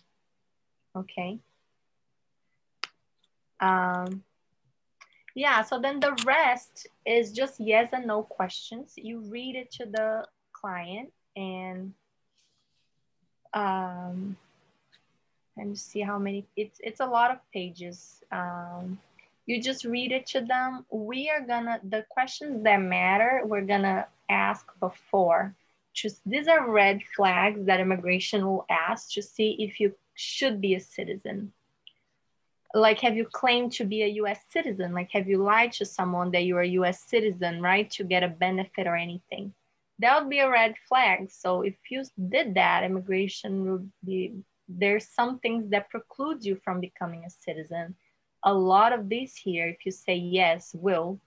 Okay. Yeah, so then the rest is just yes and no questions. You read it to the client and see how many, it's a lot of pages. You just read it to them. The questions that matter, we're gonna ask before. These are red flags that immigration will ask to see if you should be a citizen. Like, have you claimed to be a US citizen? Like, have you lied to someone that you're a US citizen, right? To get a benefit or anything. That would be a red flag. So if you did that, immigration would there's some things that precludes you from becoming a citizen. A lot of these here, if you say yes, will,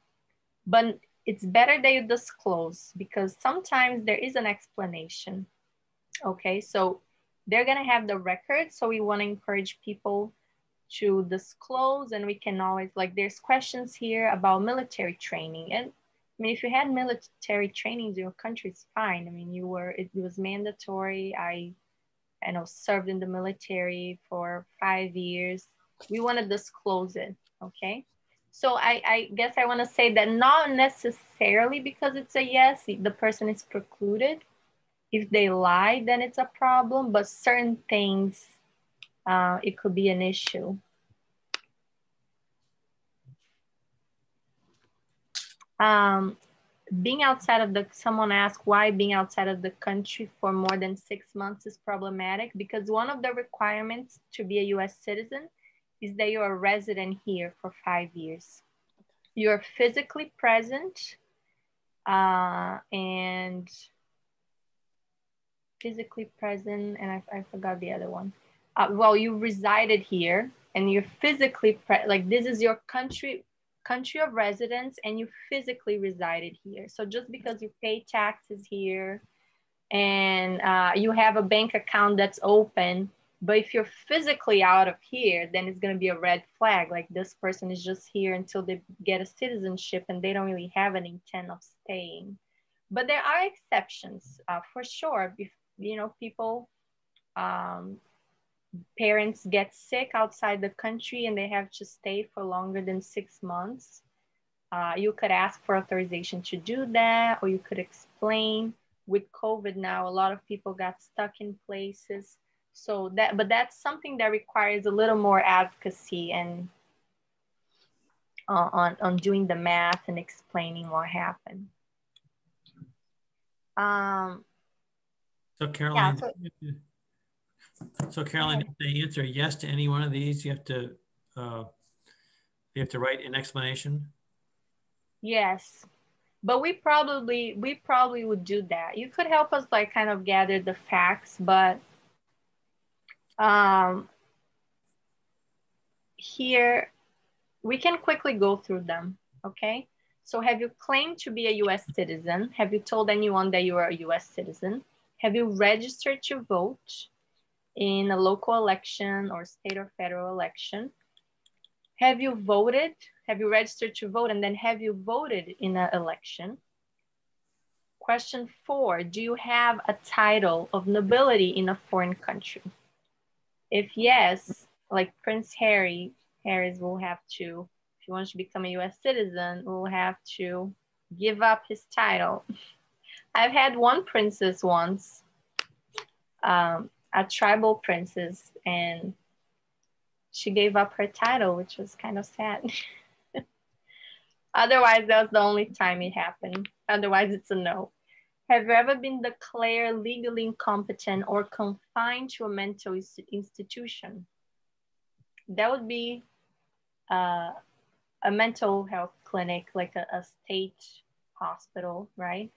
but it's better that you disclose because sometimes there is an explanation. Okay, so they're gonna have the record. So we wanna encourage people to disclose, and we can always, like, there's questions here about military training. And I mean, if you had military training in your country, it's fine. I mean, it was mandatory. I served in the military for 5 years. We want to disclose it, okay? So I guess I want to say that not necessarily because it's a yes, the person is precluded. If they lie, then it's a problem, but certain things, it could be an issue. Being outside of someone asked why being outside of the country for more than 6 months is problematic, because one of the requirements to be a US citizen is that you're a resident here for 5 years. You're physically present and I forgot the other one. Well, you resided here and you're physically, like this is your country of residence and you physically resided here. So just because you pay taxes here and you have a bank account that's open, but if you're physically out of here, then it's going to be a red flag. Like this person is just here until they get a citizenship and they don't really have an intent of staying. But there are exceptions for sure. If, people, parents get sick outside the country and they have to stay for longer than 6 months. You could ask for authorization to do that, or you could explain. With COVID now, a lot of people got stuck in places. But that's something that requires a little more advocacy and on doing the math and explaining what happened. So Caroline, Caroline, if they answer yes to any one of these, you have to write an explanation. Yes, but we probably would do that. You could help us like kind of gather the facts, but here we can quickly go through them. Okay. So have you claimed to be a US citizen? Have you told anyone that you are a US citizen? Have you registered to vote in a local election or state or federal election? Have you voted? Have you registered to vote? And then have you voted in an election? Question 4, do you have a title of nobility in a foreign country? If yes, like Prince Harris will have to, if he wants to become a US citizen, will have to give up his title. I've had one princess once a tribal princess, and she gave up her title, which was kind of sad. Otherwise, that was the only time it happened. Otherwise, it's a no. Have you ever been declared legally incompetent or confined to a mental institution? That would be a mental health clinic, like a state hospital, right?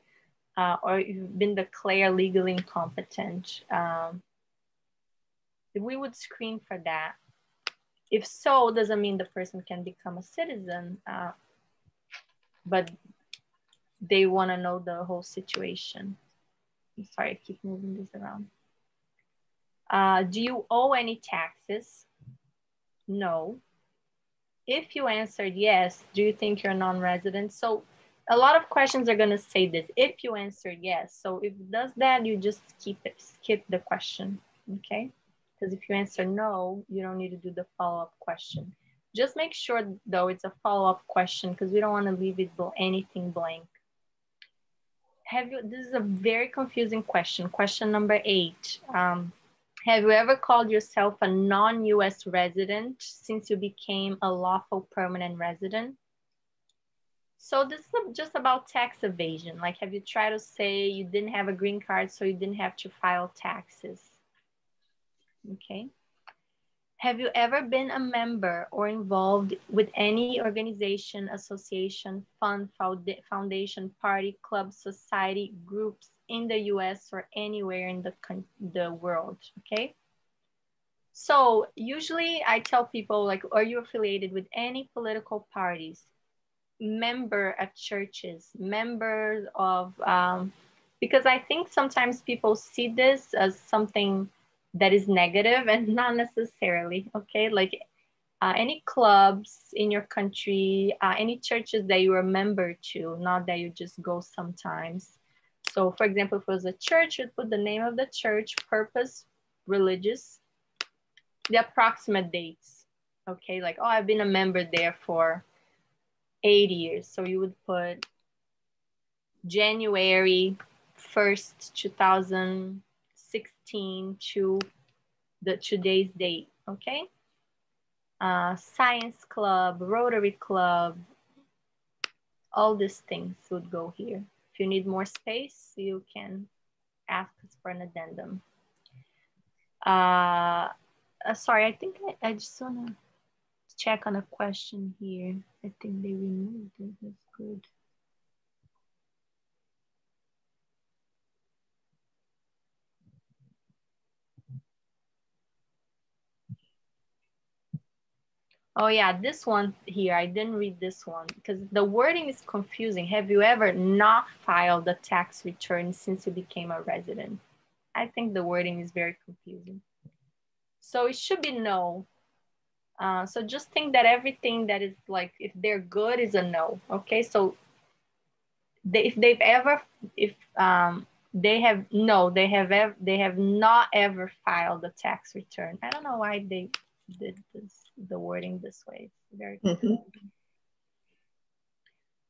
Or you've been declared legally incompetent. We would screen for that. If so, doesn't mean the person can become a citizen, but they want to know the whole situation. I'm sorry, I keep moving this around. Do you owe any taxes? No. If you answered yes, do you think you're a non-resident? So a lot of questions are going to say this. If you answered yes, so if it does that, you just skip the question, okay? Because if you answer no, you don't need to do the follow-up question. Just make sure, though, it's a follow-up question because we don't want to leave it anything blank. This is a very confusing question. Question number 8. Have you ever called yourself a non-US resident since you became a lawful permanent resident? So this is just about tax evasion. Like, have you tried to say you didn't have a green card, so you didn't have to file taxes? Okay. Have you ever been a member or involved with any organization, association, fund, foundation, party, club, society, groups in the US or anywhere in the world, okay? So usually I tell people, like, are you affiliated with any political parties? Member at churches, members of, because I think sometimes people see this as something that is negative and not necessarily, okay? Like any clubs in your country, any churches that you're a member to, not that you just go sometimes. So for example, if it was a church, you'd put the name of the church, purpose, religious, the approximate dates, okay? Like, oh, I've been a member there for 8 years. So you would put January 1st, 2016 to today's date, okay? Science club, Rotary club, all these things would go here. If you need more space, you can ask us for an addendum. Sorry, I think I just want to check on a question here. I think they removed it. That's good. Oh yeah, this one here, I didn't read this one because the wording is confusing. Have you ever not filed a tax return since you became a resident? I think the wording is very confusing. So it should be no. So just think that everything that is like, if they're good is a no, okay? So they have not ever filed a tax return. I don't know why they did the wording this way. It's very confusing.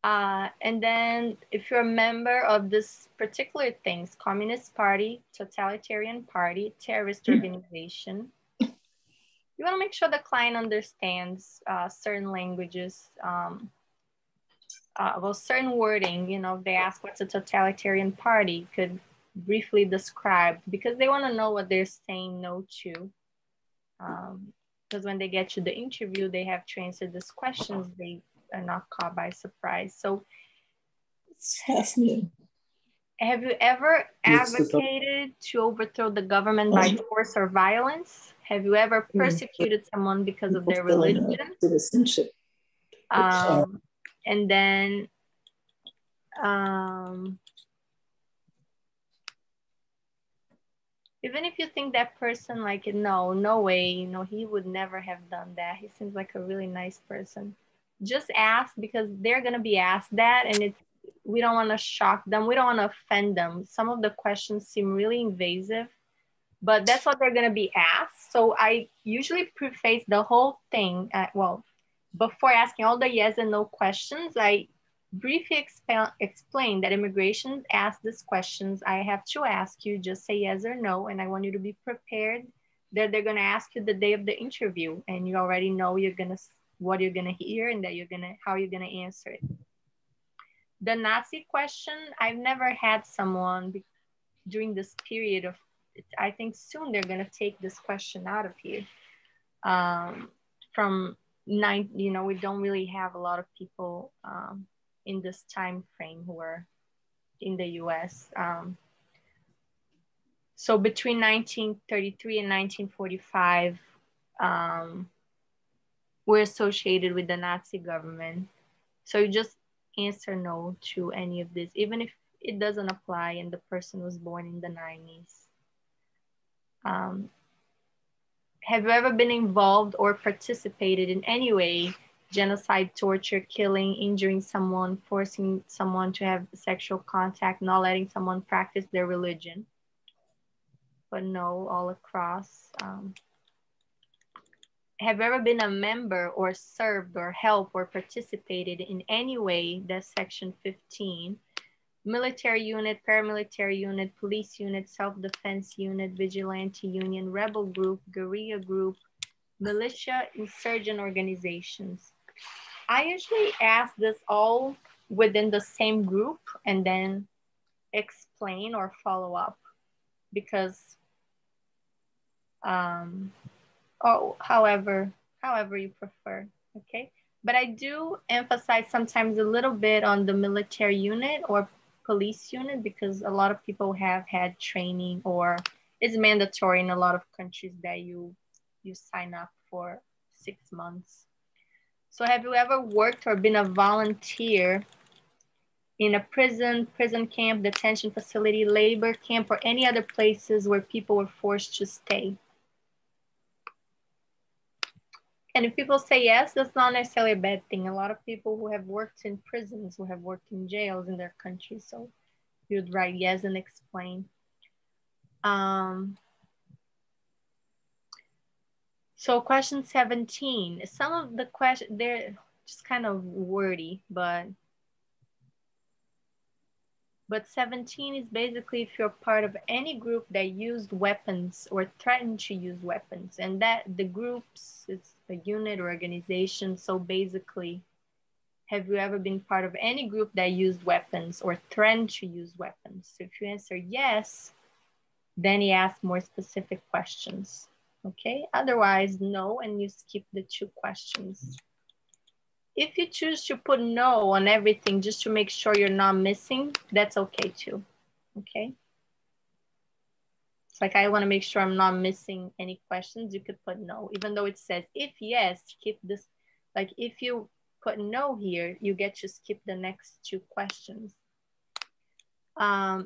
And then if you're a member of this particular things, Communist Party, Totalitarian Party, terrorist organization, you want to make sure the client understands certain languages, well, certain wording. You know, if they ask what's a totalitarian party, could briefly describe, because they want to know what they're saying no to. Because when they get to the interview, they have to answer these questions. They are not caught by surprise. So, have you ever advocated to overthrow the government by force or violence? Have you ever persecuted someone because of their religion? Citizenship. And then, even if you think that person, like, no way, you know, he would never have done that. He seems like a really nice person. Just ask, because they're going to be asked that, and we don't want to shock them. We don't want to offend them. Some of the questions seem really invasive, but that's what they're going to be asked. So I usually preface the whole thing, well, before asking all the yes and no questions, I Briefly explain that immigration asks these questions. I have to ask you, just say yes or no, and I want you to be prepared that they're gonna ask you the day of the interview, and you already know what you're gonna hear and that how you're gonna answer it. The Nazi question, I've never had someone during this period of, I think soon they're gonna take this question out of here. We don't really have a lot of people in this time frame who are in the US. So between 1933 and 1945, we're associated with the Nazi government. So you just answer no to any of this, even if it doesn't apply and the person was born in the 90s. Have you ever been involved or participated in any way, genocide, torture, killing, injuring someone, forcing someone to have sexual contact, not letting someone practice their religion? But no, all across. Have you ever been a member or served or helped or participated in any way, that's section 15, military unit, paramilitary unit, police unit, self-defense unit, vigilante union, rebel group, guerrilla group, militia, insurgent organizations? I usually ask this all within the same group and then explain or follow up, because however you prefer, okay? But I do emphasize sometimes a little bit on the military unit or police unit, because a lot of people have had training, or it's mandatory in a lot of countries that you sign up for 6 months. So have you ever worked or been a volunteer in a prison camp, detention facility, labor camp, or any other places where people were forced to stay? And if people say yes, that's not necessarily a bad thing. A lot of people who have worked in prisons, who have worked in jails in their country, so you'd write yes and explain. So question 17, some of the questions, they're just kind of wordy, but 17 is basically if you're part of any group that used weapons or threatened to use weapons, and that the groups, it's a unit or organization. So basically, have you ever been part of any group that used weapons or threatened to use weapons? So if you answer yes, then he asks more specific questions, okay? Otherwise, no, and you skip the 2 questions. If you choose to put no on everything just to make sure you're not missing, that's okay too, okay? It's like, I wanna make sure I'm not missing any questions, you could put no, even though it says, if yes, skip this. Like if you put no here, you get to skip the next 2 questions.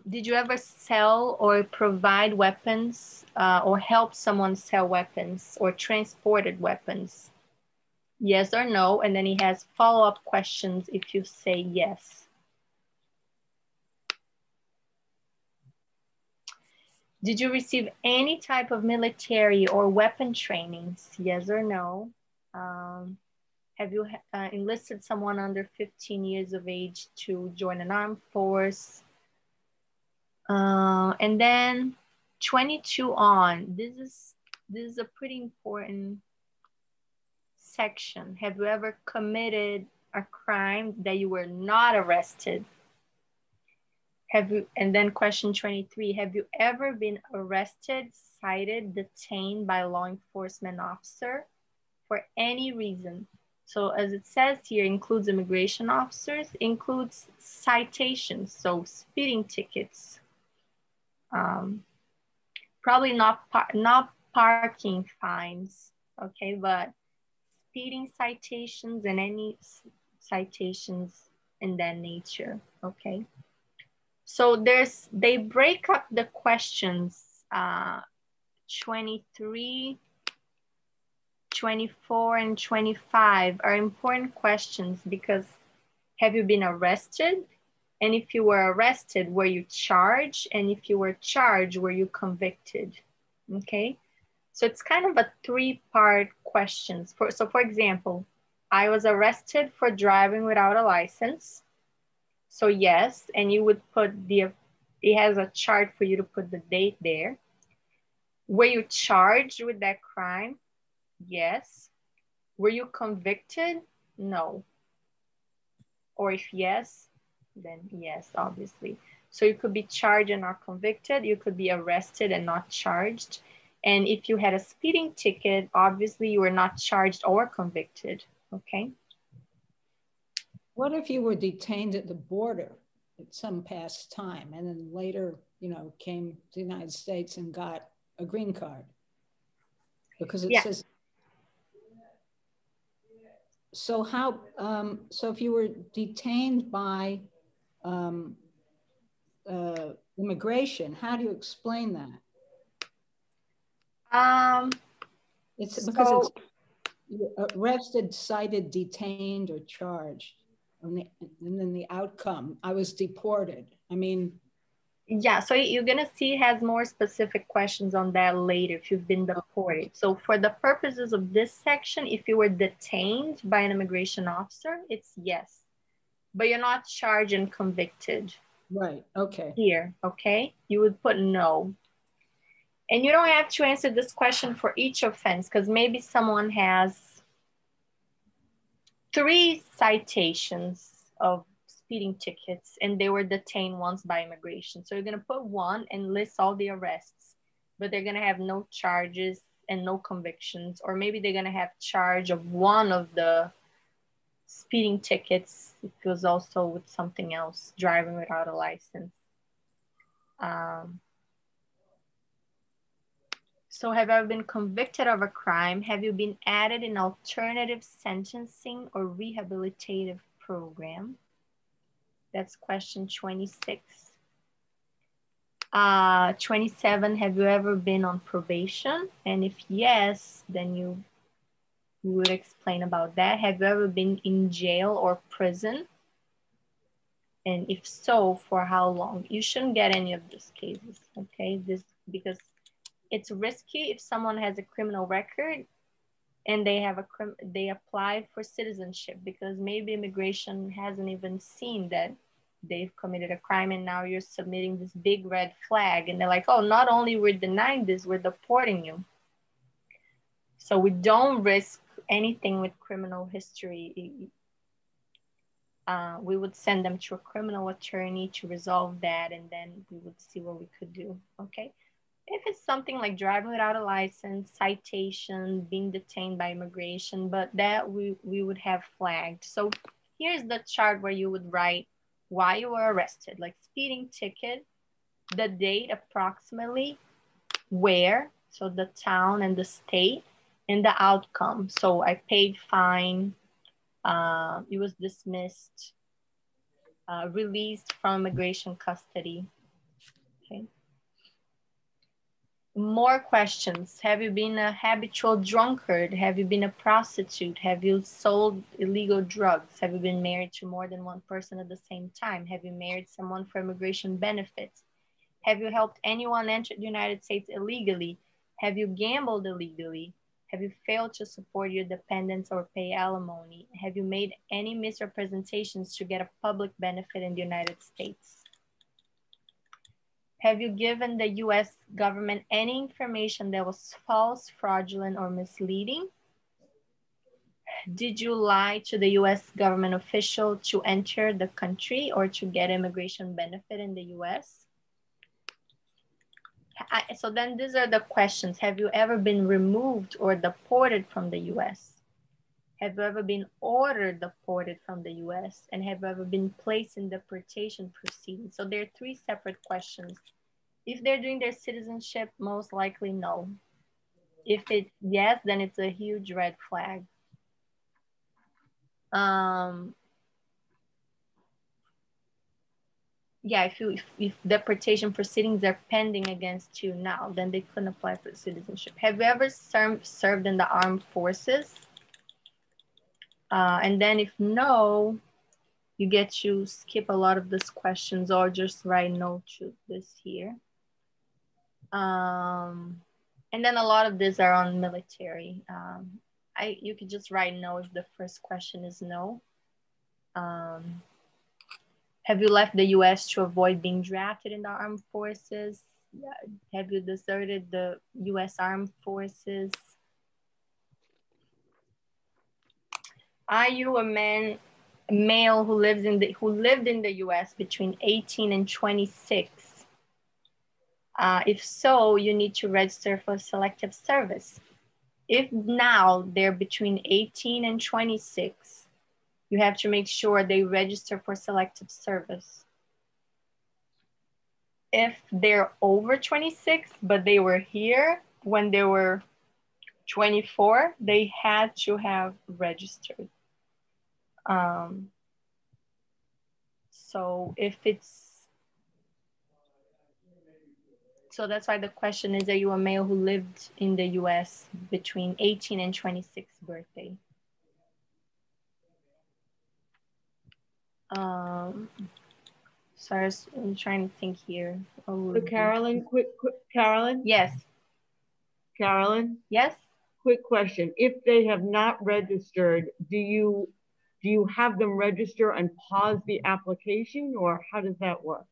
Did you ever sell or provide weapons or help someone sell weapons or transported weapons? Yes or no, and then he has follow-up questions if you say yes. Did you receive any type of military or weapon trainings? Yes or no. Have you enlisted someone under 15 years of age to join an armed force? And then 22 on, this is a pretty important section. Have you ever committed a crime that you were not arrested? And then question 23, have you ever been arrested, cited, detained by a law enforcement officer for any reason? So as it says here, includes immigration officers, includes citations, so speeding tickets, probably not parking fines, okay, but speeding citations and any citations in that nature, okay? So they break up the questions, 23, 24, and 25 are important questions because have you been arrested? And if you were arrested, were you charged? And if you were charged, were you convicted? Okay, so it's kind of a 3-part questions. So for example, I was arrested for driving without a license. So yes, and you would put it has a chart for you to put the date there. Were you charged with that crime? Yes. Were you convicted? No. Or if yes, then yes, obviously. So you could be charged and not convicted. You could be arrested and not charged. And if you had a speeding ticket, obviously you were not charged or convicted, okay? What if you were detained at the border at some past time and then later, you know, came to the United States and got a green card? Because it says, so how, so if you were detained by immigration, how do you explain that? It's because it's arrested, cited, detained, or charged. And then the outcome, I was deported. I mean, yeah, so you're gonna see it has more specific questions on that later if you've been deported. So for the purposes of this section, if you were detained by an immigration officer, it's yes, but you're not charged and convicted. Right, okay. Here, okay? You would put no. And you don't have to answer this question for each offense because maybe someone has 3 citations of speeding tickets and they were detained once by immigration. So you're gonna put 1 and list all the arrests, but they're gonna have no charges and no convictions, or maybe they're gonna have charge of 1 of the speeding tickets. It was also with something else, driving without a license. So have you ever been convicted of a crime? Have you been added in alternative sentencing or rehabilitative program? That's question 26. 27, have you ever been on probation? And if yes, then you would explain about that. Have you ever been in jail or prison? And if so, for how long? You shouldn't get any of these cases, okay? Because it's risky if someone has a criminal record and they apply for citizenship, because maybe immigration hasn't even seen that they've committed a crime, and now you're submitting this big red flag and they're like, oh, not only we're denying this, we're deporting you. So we don't risk anything with criminal history. We would send them to a criminal attorney to resolve that, and then we would see what we could do, okay? If it's something like driving without a license, citation, being detained by immigration, but that we would have flagged. So here's the chart where you would write why you were arrested, like speeding ticket, the date approximately, where, so the town and the state, and the outcome. So I paid fine, it was dismissed, released from immigration custody, okay? More questions. Have you been a habitual drunkard? Have you been a prostitute? Have you sold illegal drugs? Have you been married to more than 1 person at the same time? Have you married someone for immigration benefits? Have you helped anyone enter the United States illegally? Have you gambled illegally? Have you failed to support your dependents or pay alimony? Have you made any misrepresentations to get a public benefit in the United States? Have you given the US government any information that was false, fraudulent, or misleading? Did you lie to the US government official to enter the country or to get immigration benefit in the US? So then these are the questions. Have you ever been removed or deported from the US? Have you ever been ordered deported from the US? And have you ever been placed in deportation proceedings? So there are 3 separate questions. If they're doing their citizenship, most likely no. If it's yes, then it's a huge red flag. Yeah, if deportation proceedings are pending against you now, then they couldn't apply for citizenship. Have you ever served in the armed forces? And then if no, you get to skip a lot of these questions or just write no to this here. And then a lot of these are on military. You could just write no if the first question is no. Have you left the US to avoid being drafted in the armed forces? Have you deserted the US armed forces? Are you a male who lived in the US between 18 and 26? If so, you need to register for selective service. If now they're between 18 and 26, you have to make sure they register for selective service. If they're over 26, but they were here when they were 24, they had to have registered. So if it's, so that's why the question is, are you a male who lived in the US between 18 and 26 birthday? Sorry, I'm trying to think here. So Carolyn, Carolyn? Yes. Carolyn? Yes? Quick question. If they have not registered, do you have them register and pause the application, or how does that work?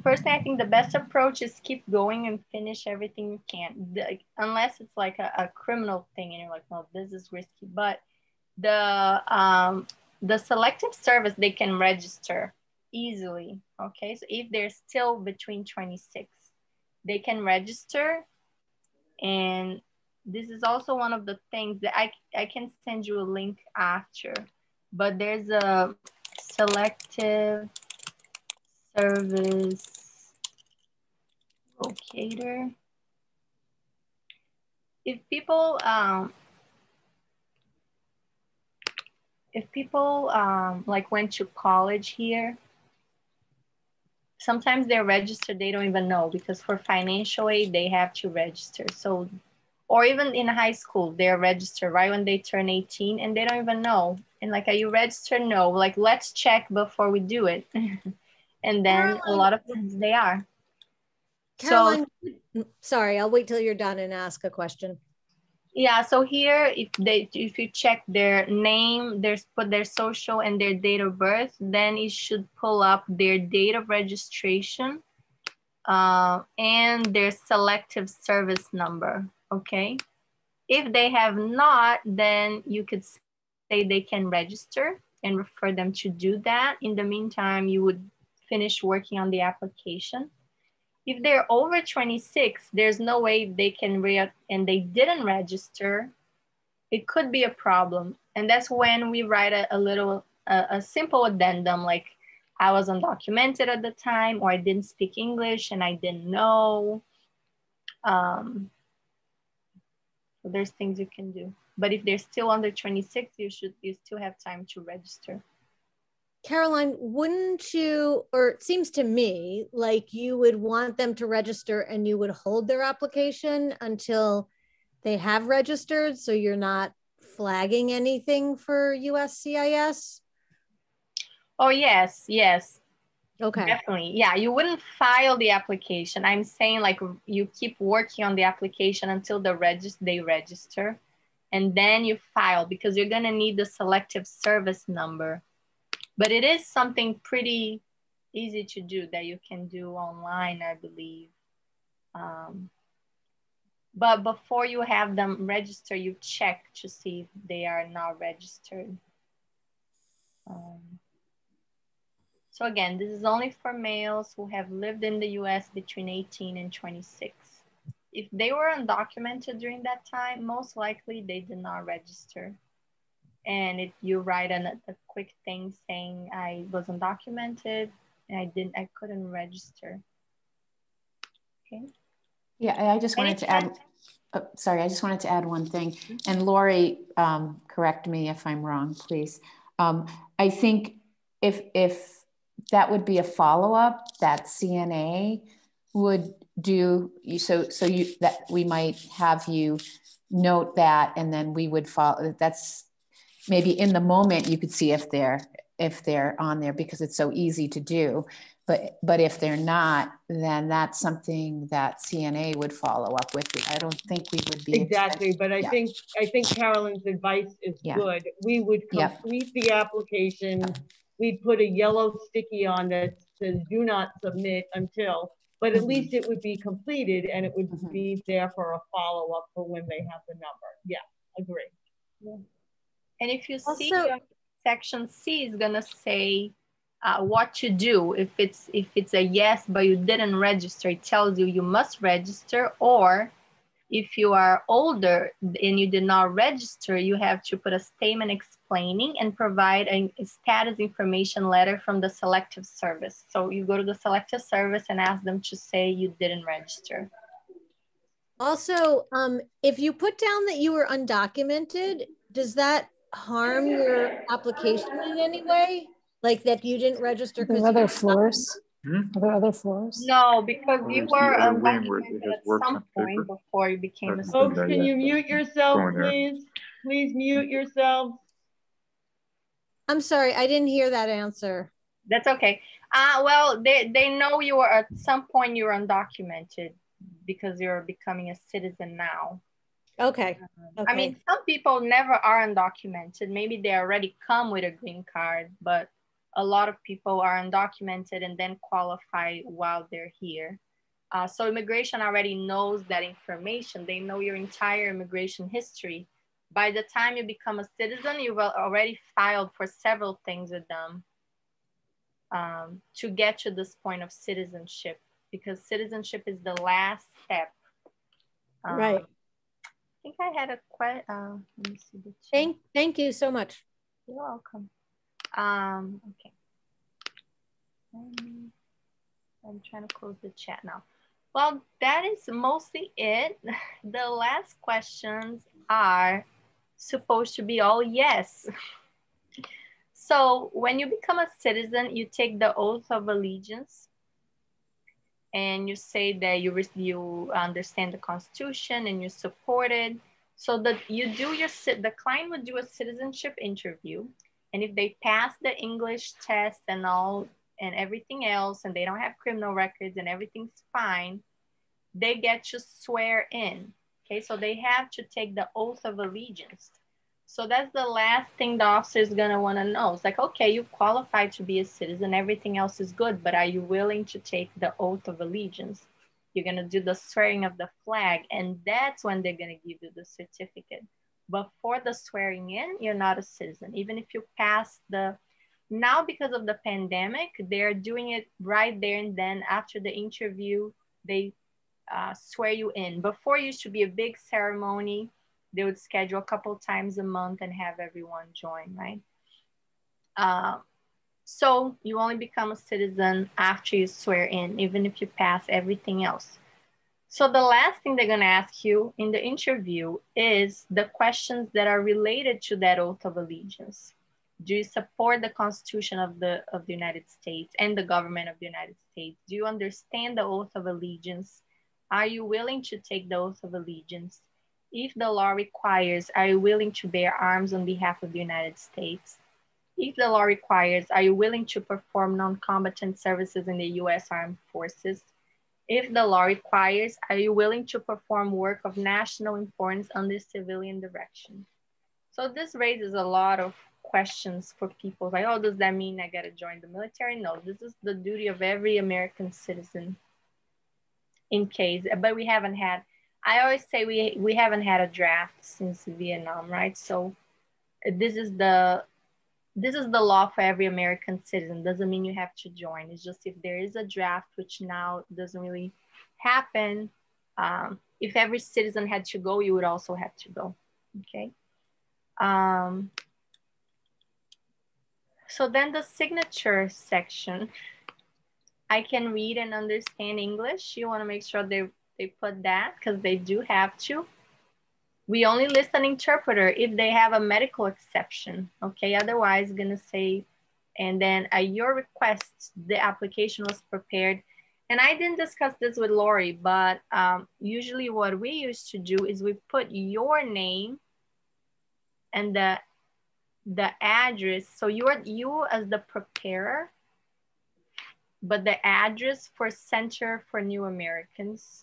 Personally, I think the best approach is keep going and finish everything you can. Unless it's like a criminal thing and you're like, no, this is risky. But the selective service, they can register easily. Okay, so if they're still between 26, they can register. And this is also one of the things that I can send you a link after, but there's a selective service locator. If people like went to college here, sometimes they're registered, they don't even know, because for financial aid, they have to register. So, or even in high school, they're registered right when they turn 18 and they don't even know. And like, are you registered? No, like, let's check before we do it. And then Caroline, a lot of times they are. Caroline, so, sorry, I'll wait till you're done and ask a question. Yeah, so here, if you check their name, put their social and their date of birth, then it should pull up their date of registration and their selective service number, okay? If they have not, then you could say they can register and refer them to do that. In the meantime, you would finish working on the application. If they're over 26, there's no way they can and they didn't register, it could be a problem. And that's when we write a simple addendum, like, I was undocumented at the time, or I didn't speak English and I didn't know. So there's things you can do. But if they're still under 26, you still have time to register. Caroline, wouldn't you, or it seems to me like you would want them to register and you would hold their application until they have registered, so you're not flagging anything for USCIS? Oh, yes, yes. Okay. Definitely. Yeah, you wouldn't file the application. I'm saying, like, you keep working on the application until they register, and then you file, because you're gonna need the selective service number. But it is something pretty easy to do that you can do online, I believe. But before you have them register, you check to see if they are not registered. So again, this is only for males who have lived in the US between 18 and 26. If they were undocumented during that time, most likely they did not register. And if you write a quick thing saying I was undocumented and I couldn't register. Okay. Yeah, I just wanted to add, sorry, I just wanted to add one thing. And Lori, correct me if I'm wrong, please. I think if that would be a follow-up that CNA would do, so that we might have you note that, and then we would follow. That's maybe in the moment you could see if they're on there, because it's so easy to do. But if they're not, then that's something that CNA would follow up with. I don't think we would be exactly. But I think Carolyn's advice is good. We would complete the application we'd put a yellow sticky on that says do not submit until, but at least it would be completed and it would be there for a follow-up for when they have the number. Yeah, agree. Yeah. And if you see Also, section C is gonna say what to do. If it's a yes, but you didn't register, it tells you you must register, or if you are older and you did not register, you have to put a statement explaining and provide a status information letter from the selective service. So you go to the selective service and ask them to say you didn't register. Also, if you put down that you were undocumented, does that harm your application in any way? Like that you didn't register because Are there other floors? Are there other floors? No, because you were undocumented at some point before you became a citizen. Folks, can you mute yourself, please? Please mute yourselves. I'm sorry, I didn't hear that answer. That's okay. Well, they know you were at some point you were undocumented because you're becoming a citizen now. Okay. I mean, some people never are undocumented. Maybe they already come with a green card, but a lot of people are undocumented and then qualify while they're here. So immigration already knows that information. They know your entire immigration history. By the time you become a citizen, you've already filed for several things with them to get to this point of citizenship, because citizenship is the last step. Right. I think I had a question. Let me see the chat. Thank you so much. You're welcome. Okay. I'm trying to close the chat now. Well, that is mostly it. The last questions are supposed to be all yes. So when you become a citizen, you take the oath of allegiance and you say that you understand the Constitution and you support it. So that you do the client would do a citizenship interview. And if they pass the English test and all and everything else, and they don't have criminal records and everything's fine, they get to swear in. Okay, so they have to take the oath of allegiance. So that's the last thing the officer is gonna wanna know. It's like, okay, you qualify to be a citizen, everything else is good, but are you willing to take the oath of allegiance? You're gonna do the swearing of the flag, and that's when they're gonna give you the certificate. But for the swearing in, you're not a citizen. Even if you pass now because of the pandemic, they're doing it right there and then after the interview, they swear you in. Before, it used to be a big ceremony. They would schedule a couple times a month and have everyone join, right? So you only become a citizen after you swear in, even if you pass everything else. So the last thing they're gonna ask you in the interview is the questions that are related to that oath of allegiance. Do you support the Constitution of the United States and the government of the United States? Do you understand the oath of allegiance? Are you willing to take the oath of allegiance? If the law requires, are you willing to bear arms on behalf of the United States? If the law requires, are you willing to perform non-combatant services in the U.S. Armed Forces? If the law requires, are you willing to perform work of national importance under civilian direction? So this raises a lot of questions for people like, oh, does that mean I gotta join the military? No, this is the duty of every American citizen in case, but we haven't had, I always say we haven't had a draft since Vietnam, right? So this is the law for every American citizen. Doesn't mean you have to join. It's just if there is a draft, which now doesn't really happen, if every citizen had to go, you would also have to go, okay? So then the signature section, I can read and understand English. You wanna make sure they put that because they do have to. We only list an interpreter if they have a medical exception, okay? Otherwise, gonna say, and then at your request, the application was prepared. And I didn't discuss this with Lori, but usually what we used to do is we put your name and the address. So you as the preparer, but the address for Center for New Americans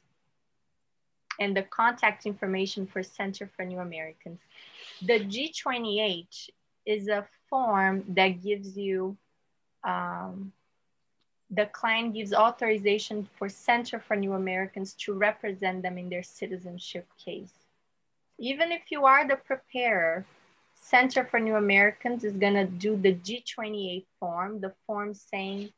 and the contact information for Center for New Americans. The G28 is a form that gives you the client gives authorization for Center for New Americans to represent them in their citizenship case. Even if you are the preparer, Center for New Americans is gonna do the G28 form, the form saying,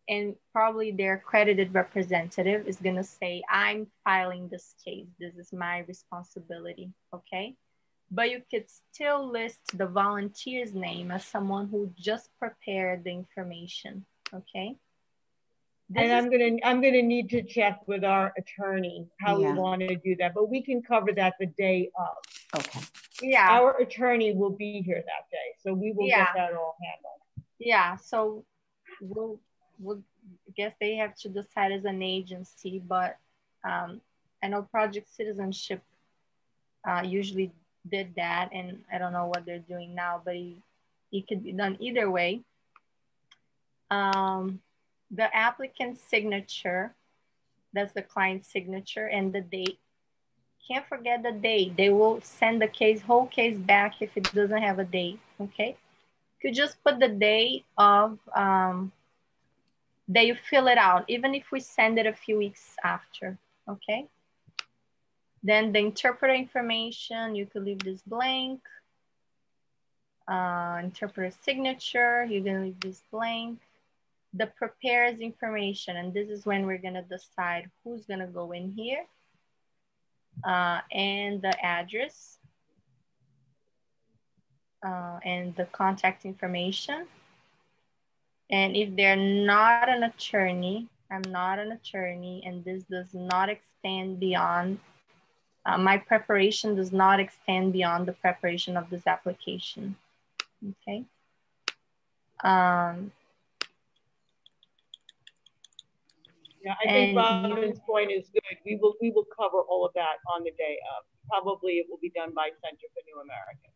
and probably their accredited representative is gonna say, I'm filing this case. This is my responsibility, okay? But you could still list the volunteer's name as someone who just prepared the information, okay? And I'm gonna need to check with our attorney how we want to do that, but we can cover that the day of. Okay. Yeah. Our attorney will be here that day, so we will get that all handled. Yeah, so we'll guess they have to decide as an agency, but I know Project Citizenship usually did that, and I don't know what they're doing now, but it could be done either way. The applicant's signature, that's the client's signature, and the date. Can't forget the date. They will send the whole case back if it doesn't have a date, okay? Could just put the date of that you fill it out, even if we send it a few weeks after, okay? Then the interpreter information, you could leave this blank. Interpreter signature, you're gonna leave this blank. The preparer's information, and this is when we're gonna decide who's gonna go in here. And the address. And the contact information. And if they're not an attorney, I'm not an attorney, and this does not extend beyond, my preparation does not extend beyond the preparation of this application, okay? Yeah, I think Robin's point is good. We will cover all of that on the day of. Probably it will be done by Center for New Americans.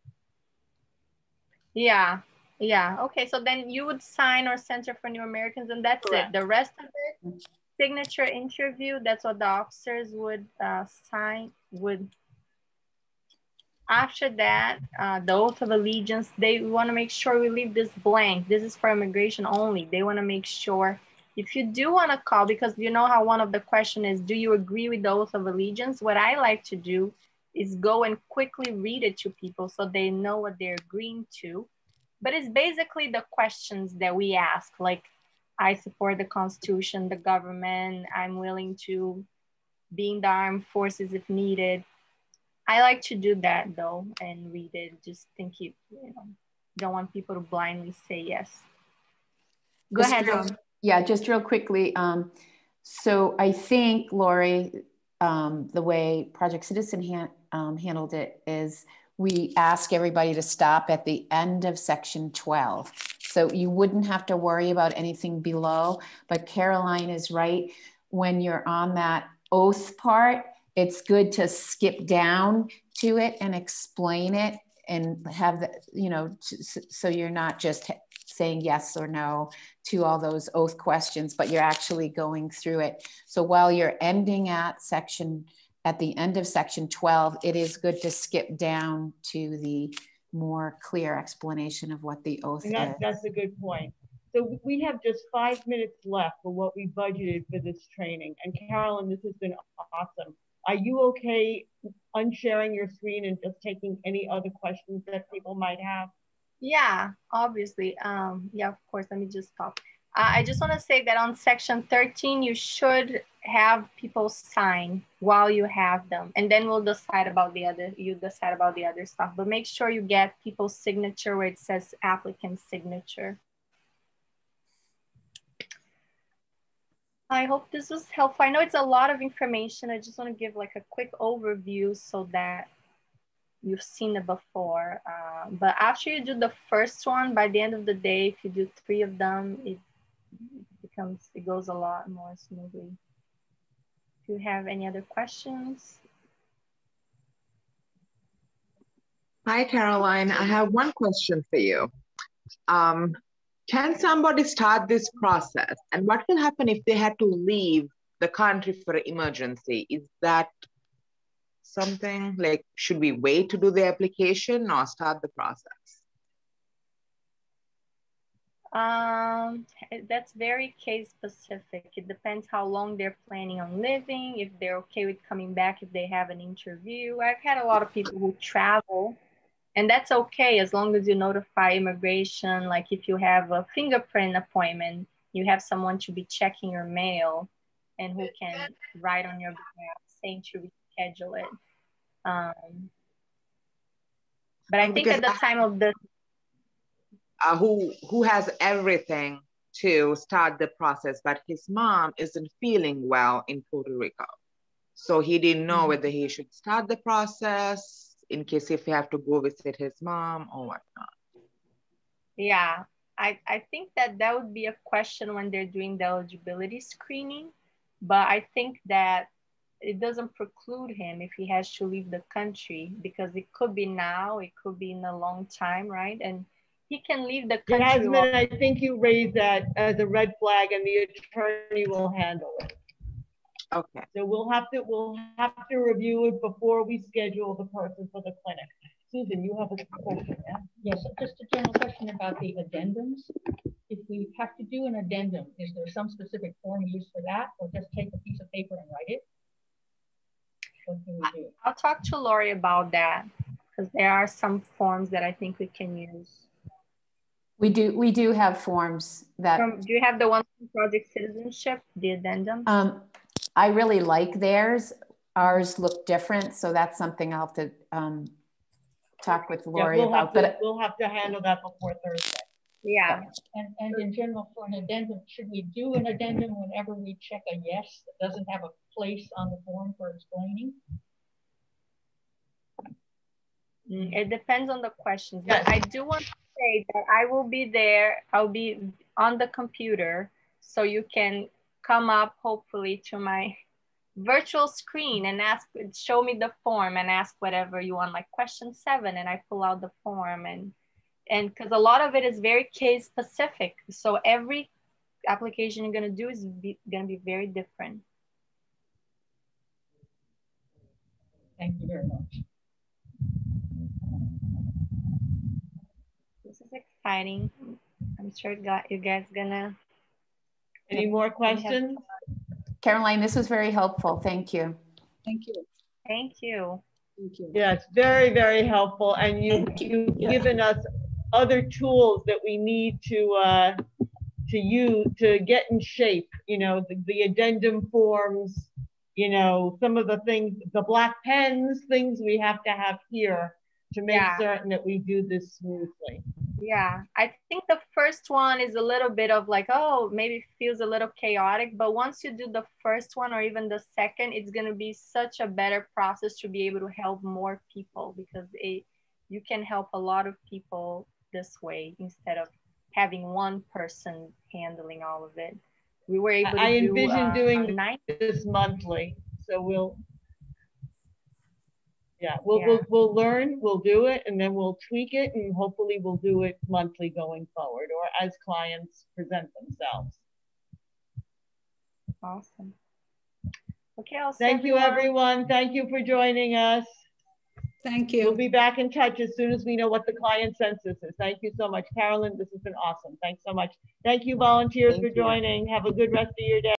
Yeah, yeah. Okay, so then you would sign our Center for New Americans, and that's Correct. It. The rest of it, signature interview, that's what the officers would sign. After that, the oath of allegiance, they want to make sure we leave this blank. This is for immigration only. They want to make sure, if you do want to call, because you know how one of the question is, do you agree with the oath of allegiance? What I like to do is go and quickly read it to people so they know what they're agreeing to. But it's basically the questions that we ask, like, I support the Constitution, the government, I'm willing to be in the armed forces if needed. I like to do that though and read it. Just think you know, don't want people to blindly say yes. Go ahead. Yeah, just real quickly. So I think, Lori, the way Project Citizen handled it is we ask everybody to stop at the end of section 12. So you wouldn't have to worry about anything below, but Caroline is right. When you're on that oath part, it's good to skip down to it and explain it and have the, you know, so you're not just saying yes or no to all those oath questions, but you're actually going through it. So while you're ending at the end of section 12, it is good to skip down to the more clear explanation of what the oath is. That's a good point. So we have just 5 minutes left for what we budgeted for this training. And Carolyn, this has been awesome. Are you okay unsharing your screen and just taking any other questions that people might have? Yeah, obviously. Yeah, of course. Let me just stop. I just want to say that on section 13, you should have people sign while you have them, and then we'll decide about the other. You decide about the other stuff, but make sure you get people's signature where it says applicant signature. I hope this was helpful. I know it's a lot of information. I just want to give like a quick overview so that you've seen it before. But after you do the first one, by the end of the day, if you do 3 of them, it goes a lot more smoothly. Do you have any other questions? Hi, Caroline. I have one question for you. Can somebody start this process? And what will happen if they had to leave the country for an emergency? Is that something like, should we wait to do the application or start the process? That's very case specific. It depends how long they're planning on living, if they're okay with coming back, if they have an interview. I've had a lot of people who travel, and that's okay as long as you notify immigration. Like if you have a fingerprint appointment, you have someone to be checking your mail and who can write on your behalf saying to reschedule it. But I think at the time of the who has everything to start the process, but his mom isn't feeling well in Puerto Rico. So he didn't know whether he should start the process in case if he have to go visit his mom or whatnot. Yeah, I think that would be a question when they're doing the eligibility screening, but I think that it doesn't preclude him if he has to leave the country, because it could be now, it could be in a long time, right? And he can leave the country. Jasmine, I think you raised that as a red flag, and the attorney will handle it. Okay. So we'll have to review it before we schedule the person for the clinic. Susan, you have a question, yeah? Yes, just a general question about the addendums. If we have to do an addendum, is there some specific form used for that, or just take a piece of paper and write it? What can we do? I'll talk to Lori about that, because there are some forms that I think we can use. We do have forms that. Do you have the one from Project Citizenship, the addendum? I really like theirs. Ours look different, so that's something I'll have to talk with Lori about. But we'll have to handle that before Thursday. Yeah. And in general, for an addendum, should we do an addendum whenever we check a yes that doesn't have a place on the form for explaining? It depends on the questions, but I do want to say that I will be there. I'll be on the computer, so you can come up hopefully to my virtual screen and show me the form and ask whatever you want, like question 7, and I pull out the form, and because a lot of it is very case specific, so every application you're going to do is going to be very different. Thank you very much. This is exciting. I'm sure you guys gonna. Any more questions? Caroline, this was very helpful. Thank you. Thank you. Thank you. Thank you. Yeah, it's very, very helpful. And you've given us other tools that we need to use to get in shape, you know, the addendum forms, you know, some of the things, the black pens, things we have to have here to make certain that we do this smoothly. Yeah, I think the first one is a little bit of like, oh, maybe feels a little chaotic, but once you do the first one or even the second, it's going to be such a better process to be able to help more people, because you can help a lot of people this way instead of having one person handling all of it. We were able to I envision doing this monthly, so we'll learn, we'll do it, and then we'll tweak it, and hopefully we'll do it monthly going forward, or as clients present themselves. Awesome. Okay, thank you, everyone. Thank you for joining us. Thank you. We'll be back in touch as soon as we know what the client census is. Thank you so much, Carolyn. This has been awesome. Thanks so much. Thank you, volunteers, for joining. Have a good rest of your day.